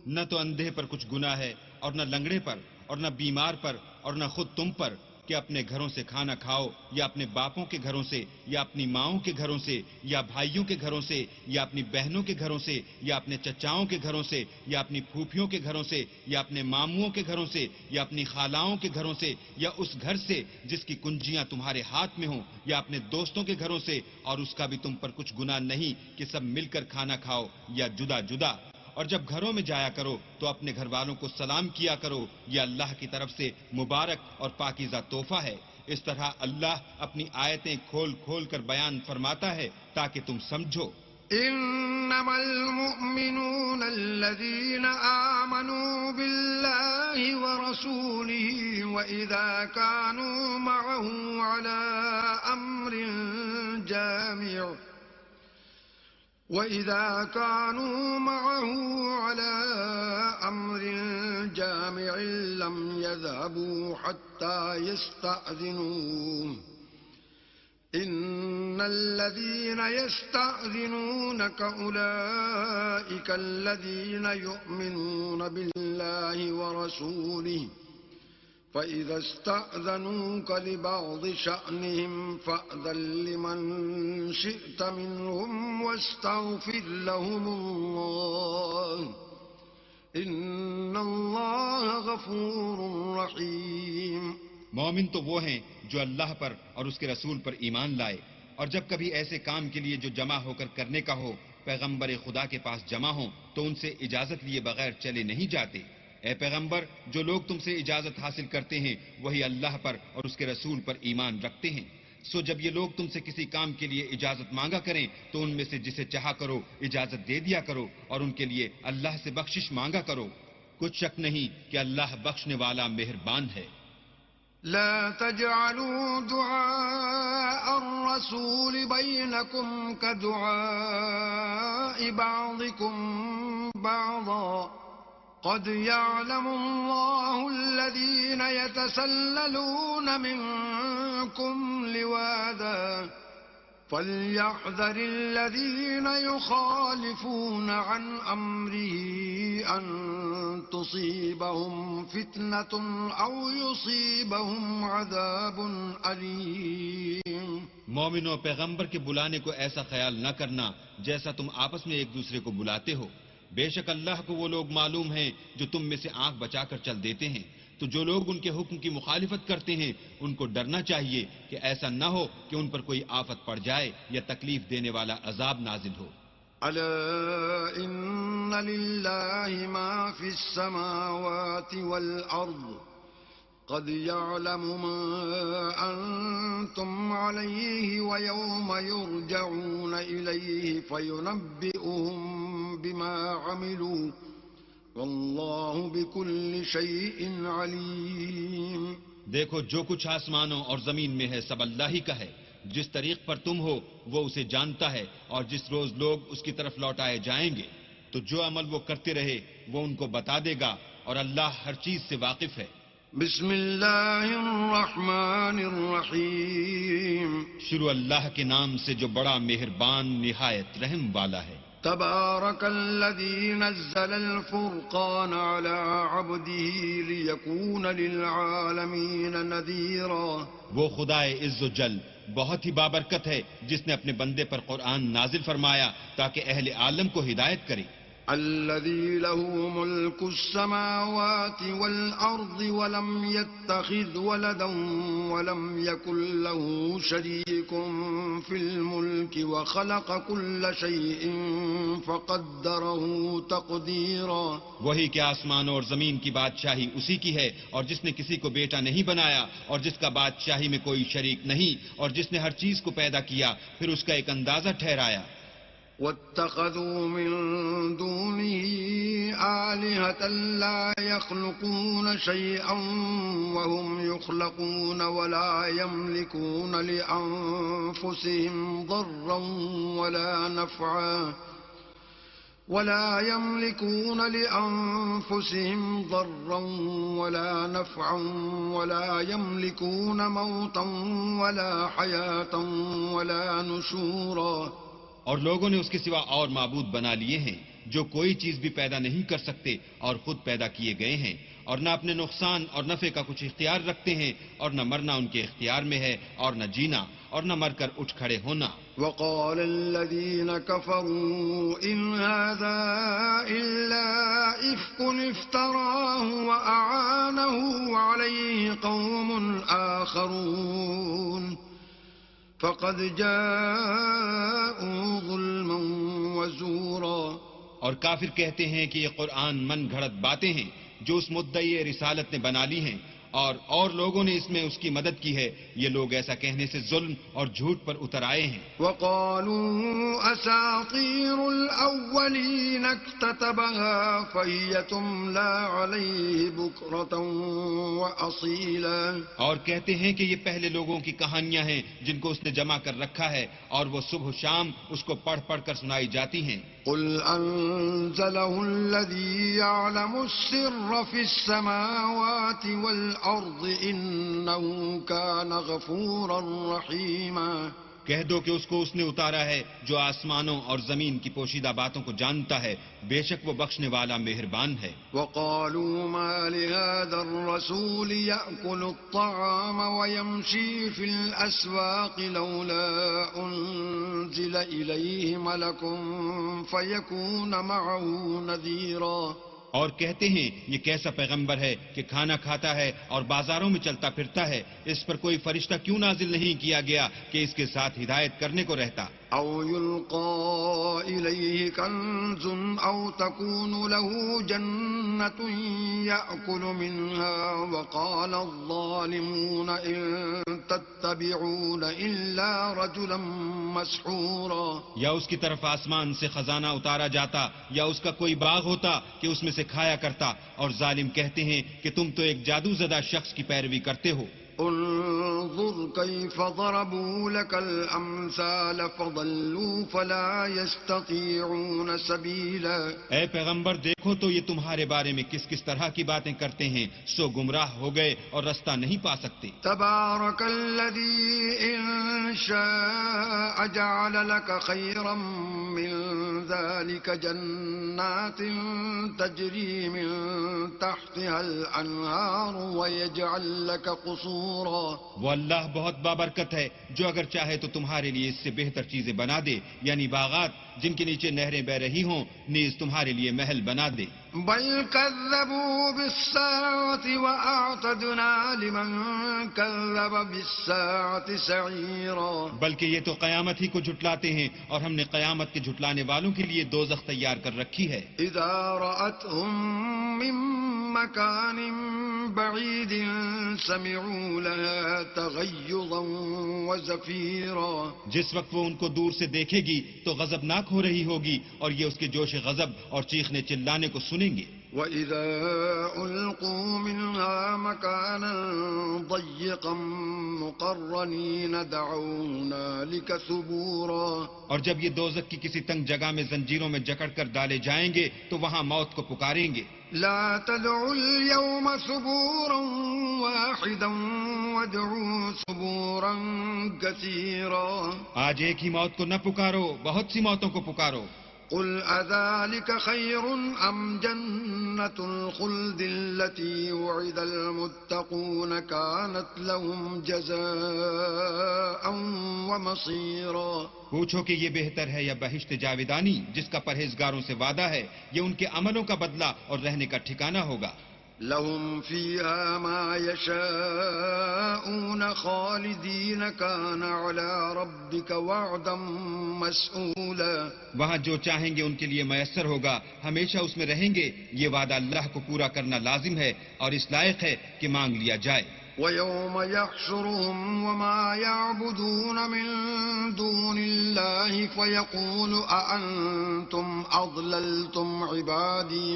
نہ تو اندھے پر کچھ گناہ ہے اور نہ لنگڑے پر اور نہ بیمار پر اور نہ خود تم پر کہ اپنے گھروں سے کھانا کھاؤ، یا اپنے باپوں کے گھروں سے، یا اپنی ماؤں کے گھروں سے، یا بھائیوں کے گھروں سے، یا اپنی بہنوں کے گھروں سے، یا اپنے چچاؤں کے گھروں سے، یا اپنی پھوپھیوں کے گھروں سے، یا اپنے ماموں کے گھروں سے، یا اپنی خالاؤں کے گھروں سے، یا اس گھر سے جس کی کنجیاں تمہارے ہاتھ میں ہوں، یا اپنے دوستوں کے گھروں سے، اور اس کا بھی تم پر کچھ گناہ نہیں کہ سب مل کر کھانا کھاؤ یا جدا جدا. اور جب گھروں میں جایا کرو تو اپنے گھر والوں کو سلام کیا کرو، یہ اللہ کی طرف سے مبارک اور پاکیزہ تحفہ ہے. اس طرح اللہ اپنی آیتیں کھول کھول کر بیان فرماتا ہے تاکہ تم سمجھو. انما المؤمنون الذين آمنوا بالله ورسوله واذا كانوا معه على أمر جامع لم يذهبوا حتى يستأذنوه. إن الذين يستأذنونك أولئك الذين يؤمنون بالله ورسوله فإذا استأذنوك لبعض شأنهم فأذن لمن شئت منهم واستغفر لهم الله إن الله غفور رحيم. مومن تو وہ ہیں جو اللہ پر اور اس کے رسول پر ایمان لائے، اور جب کبھی ایسے کام کے لیے جو جمع ہو کر کرنے کا ہو پیغمبر خدا کے پاس جمع ہوں تو ان سے اجازت لیے بغیر چلے نہیں جاتے. اے پیغمبر، جو لوگ تم سے اجازت حاصل کرتے ہیں وہی اللہ پر اور اس کے رسول پر ایمان رکھتے ہیں. سو جب یہ لوگ تم سے کسی کام کے لیے اجازت مانگا کریں تو ان میں سے جسے چاہا کرو اجازت دے دیا کرو، اور ان کے لیے اللہ سے بخشش مانگا کرو. کچھ شک نہیں کہ اللہ بخشنے والا مہربان ہے. لا تجعلوا دعاء الرسول بينكم كدعاء بعضكم بعضا قد يعلم الله الذين يتسللون منكم لواذا فليحذر الذين يخالفون عن أمره أن تصيبهم فتنة أو يصيبهم عذاب أليم. مومنوں، پیغمبر کے بلانے کو ایسا خیال نہ کرنا جیسا تم آپس میں ایک دوسرے کو بلاتے ہو. بے شک اللہ کو وہ لوگ معلوم ہیں جو تم میں سے آنکھ بچا کر چل دیتے ہیں، تو جو لوگ ان کے حکم کی مخالفت کرتے ہیں ان کو ڈرنا چاہیے کہ ایسا نہ ہو کہ ان پر کوئی آفت پڑ جائے یا تکلیف دینے والا عذاب نازل ہو۔ ألا إن لله ما في السماوات والأرض قد يعلم ما أنتم عليه ويوم يرجعون إليه فينبئهم بما عملوا والله بكل شيء عليم۔ دیکھو جو کچھ آسمانوں اور زمین میں ہے سب اللہ ہی کا ہے، جس طریق پر تم ہو وہ اسے جانتا ہے، اور جس روز لوگ اس کی طرف لوٹائے جائیں گے تو جو عمل وہ کرتے رہے وہ ان کو بتا دے گا، اور اللہ ہر چیز سے واقف ہے۔ بسم اللہ الرحمن الرحیم۔ شروع اللہ کے نام سے جو بڑا مہربان نہایت رحم والا ہے۔ تبارک الذی نزل الفرقان على عبده ليكون للعالمین نذیرا۔ وہ خدائے عز و جل بہت ہی بابرکت ہے جس نے اپنے بندے پر قرآن نازل فرمایا تاکہ اہل عالم کو ہدایت کرے۔ الذي له ملك السماوات والأرض ولم يتخذ ولدا ولم يكن له شريك في الملك وخلق كل شيء فقدره تقديرا۔ وہی کہ آسمانوں اور زمین کی بادشاہی اسی کی ہے، اور جس نے کسی کو بیٹا نہیں بنایا اور جس کا بادشاہی میں کوئی شریک نہیں، اور جس نے ہر چیز کو پیدا کیا پھر اس کا ایک اندازہ ٹھہرایا۔ واتخذوا من دونه آلهة لا يخلقون شيئا وهم يخلقون ولا يملكون لأنفسهم ضرا ولا نفعا ولا يملكون موتا ولا حياة ولا نشورا۔ اور لوگوں نے اس کے سوا اور معبود بنا لیے ہیں جو کوئی چیز بھی پیدا نہیں کر سکتے اور خود پیدا کیے گئے ہیں، اور نہ اپنے نقصان اور نفع کا کچھ اختیار رکھتے ہیں، اور نہ مرنا ان کے اختیار میں ہے اور نہ جینا اور نہ مر کر اٹھ کھڑے ہونا۔ وقال الذين كفروا إن هذا إلا إفك افتراه وأعانه عليه قوم آخرون فقد جاءوا ظلما وزورا۔ اور کافر کہتے ہیں کہ یہ قرآن من گھڑت باتیں ہیں جو اس مدعی رسالت نے بنا لی ہیں، اور لوگوں نے اس میں اس کی مدد کی ہے، یہ لوگ ایسا کہنے سے ظلم اور جھوٹ پر اتر آئے ہیں۔ وقالوا اساطیر الاولین اکتتبها فهي تملى علیہ بکرة واصیلا۔ اور کہتے ہیں کہ یہ پہلے لوگوں کی کہانیاں ہیں جن کو اس نے جمع کر رکھا ہے، اور وہ صبح و شام اس کو پڑھ پڑھ کر سنائی جاتی ہیں۔ قل انزله الذي يعلم السر في السماوات والارض انه كان غفورا رحيما۔ کہہ دو کہ اس کو اس نے اتارا ہے جو آسمانوں اور زمین کی پوشیدہ باتوں کو جانتا ہے، بے شک وہ بخشنے والا مہربان ہے۔ وقالوا ما لهذا الرسول يأكل الطعام ويمشي في الأسواق لولا أنزل إليه ملك فيكون معه نذيرا۔ اور کہتے ہیں یہ کیسا پیغمبر ہے کہ کھانا کھاتا ہے اور بازاروں میں چلتا پھرتا ہے، اس پر کوئی فرشتہ کیوں نازل نہیں کیا گیا کہ اس کے ساتھ ہدایت کرنے کو رہتا؟ أو يلقى إليه كنز أو تكون له جنة يأكل منها وقال الظالمون إن تتبعون إلا رجلا مسحورا۔ یا اس کی طرف آسمان سے خزانہ اتارا جاتا یا اس کا کوئی باغ ہوتا کہ اس میں سے کھایا کرتا، اور ظالم کہتے ہیں کہ تم تو ایک جادو زدہ شخص کی پیروی کرتے ہو۔ انظر كيف ضربوا لك الأمثال فضلوا فلا يستطيعون سبيلا۔ اے پیغمبر دیکھو تو یہ تمہارے بارے میں کس کس طرح کی باتیں کرتے ہیں، سو گمراہ ہو گئے اور رستہ نہیں پا سکتے۔ تبارك الذي إن شاء جعل لك خيرا من ذلك جنات تجري من تحتها الأنهار ويجعل لك قصورا سرورا وہ اللہ بہت بابرکت ہے جو اگر چاہے تو تمہارے لیے اس سے بہتر چیزیں بنا دے، یعنی باغات جن کے نیچے نہریں بہ رہی ہوں، نیز تمہارے لیے محل بنا دے۔ بل كذبوا بالساعة وأعتدنا لمن كذب بالساعة سعيرا بلکہ یہ تو قیامت ہی کو جھٹلاتے ہیں، اور ہم نے قیامت کے جھٹلانے والوں کے لیے دوزخ تیار کر رکھی ہے۔ إذا رأتهم من مكان بعيد سمعوا لها تغيظا وزفيرا جس وقت وہ ان کو دور سے دیکھے گی تو غضبناک ہو رہی ہوگی، اور یہ اس کے جوش غضب اور چیخنے چلانے کو سنیں گے۔ وَإِذَا أُلْقُوا مِنْهَا مَكَانًا ضَيِّقًا مُقَرَّنِينَ دَعَوْا هُنَالِكَ ثُبُورًا اور جب یہ دوزخ کی کسی تنگ جگہ میں زنجیروں میں جکڑ کر ڈالے جائیں گے تو وہاں موت کو پکاریں گے۔ لا تدعوا اليوم ثبورا واحدا وادعوا ثبورا كثيرا آج ایک ہی موت کو نہ پکارو، بہت سی موتوں کو پکارو۔ قل أذلك خير أم جنة الخلد التي وعد المتقون كانت لهم جزاء ومصيرا پوچھو کہ یہ بہتر ہے یا بہشت جاویدانی جس کا پرہیزگاروں سے وعدہ ہے، یہ ان کے عملوں کا بدلہ اور رہنے کا ٹھکانہ ہوگا۔ لهم فيها ما يشاءون خالدين كان على ربك وعدا مسئولا وہاں جو چاہیں گے ان کے لیے میسر ہوگا، ہمیشہ اس میں رہیں گے، یہ وعدہ اللہ کو پورا کرنا لازم ہے اور اس لائق ہے کہ مانگ لیا جائے۔ وَيَوْمَ يَحْشُرُهُمْ وَمَا يَعْبُدُونَ مِن دُونِ اللَّهِ فَيَقُولُ أَأَنْتُمْ أَضْلَلْتُمْ عِبَادِي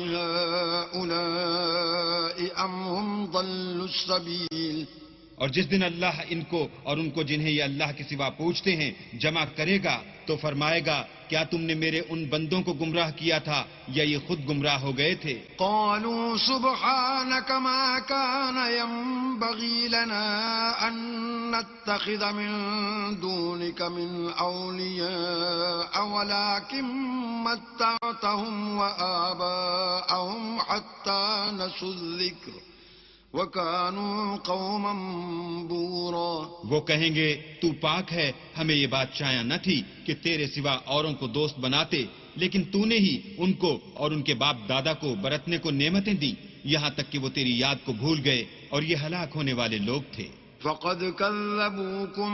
هَؤُلَاءِ أَمْ هُمْ ضَلُّوا السَّبِيلَ اور جس دن اللہ ان کو اور ان کو جنہیں یہ اللہ کے سوا پوچھتے ہیں جمع کرے گا تو فرمائے گا، کیا تم نے میرے ان بندوں کو گمراہ کیا تھا یا یہ خود گمراہ ہو گئے تھے؟ قالوا سبحانك ما كان ينبغي لنا أن نتخذ من دونك من أولياء ولكن متعتهم وآباءهم حتى نسوا الذكر وَكَانُوا قَوْمًا بُورًا وہ کہیں گے تو پاک ہے، ہمیں یہ بات چاہیے نہ تھی کہ تیرے سوا اوروں کو دوست بناتے، لیکن تو نے ہی ان کو اور ان کے باپ دادا کو برتنے کو نعمتیں دی، یہاں تک کہ وہ تیری یاد کو بھول گئے، اور یہ ہلاک ہونے والے لوگ تھے۔ فَقَدْ كَذَّبُوكُمْ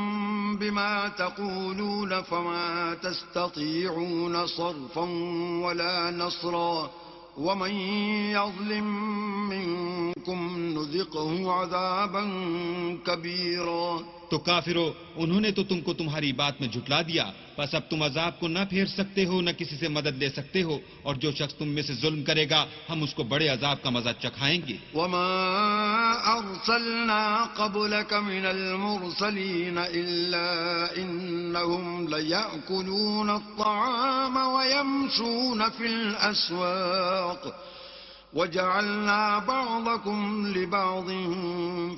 بِمَا تَقُولُونَ فَمَا تَسْتَطِيعُونَ صَرْفًا وَلَا نَصْرًا وَمَنْ يَظْلِمْ مِنْكُمْ نُذِقْهُ عَذَابًا كَبِيرًا تو کافرو، انہوں نے تو تم کو تمہاری بات میں جھٹلا دیا، بس اب تم عذاب کو نہ پھیر سکتے ہو، نہ کسی سے مدد لے سکتے ہو، اور جو شخص تم میں سے ظلم کرے گا ہم اس کو بڑے عذاب کا مزہ چکھائیں گے۔ وَمَا أَرْسَلْنَا قَبْلَكَ مِنَ الْمُرْسَلِينَ إِلَّا إِنَّهُمْ لَيَأْكُلُونَ الطَّعَامَ وَيَمْشُونَ فِي الْأَسْوَاقِ وَجَعَلْنَا بَعْضَكُمْ لِبَعْضٍ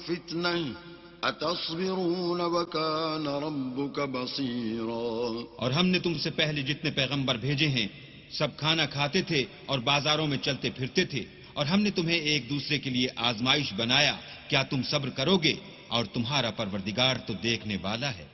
فِتْنَةً أَتَصْبِرُونَ وَكَانَ رَبُّكَ بَصِيرًا اور ہم نے تم سے پہلے جتنے پیغمبر بھیجے ہیں سب کھانا کھاتے تھے اور بازاروں میں چلتے پھرتے تھے، اور ہم نے تمہیں ایک دوسرے کے لیے آزمائش بنایا، کیا تم صبر کرو گے؟ اور تمہارا پروردگار تو دیکھنے والا ہے۔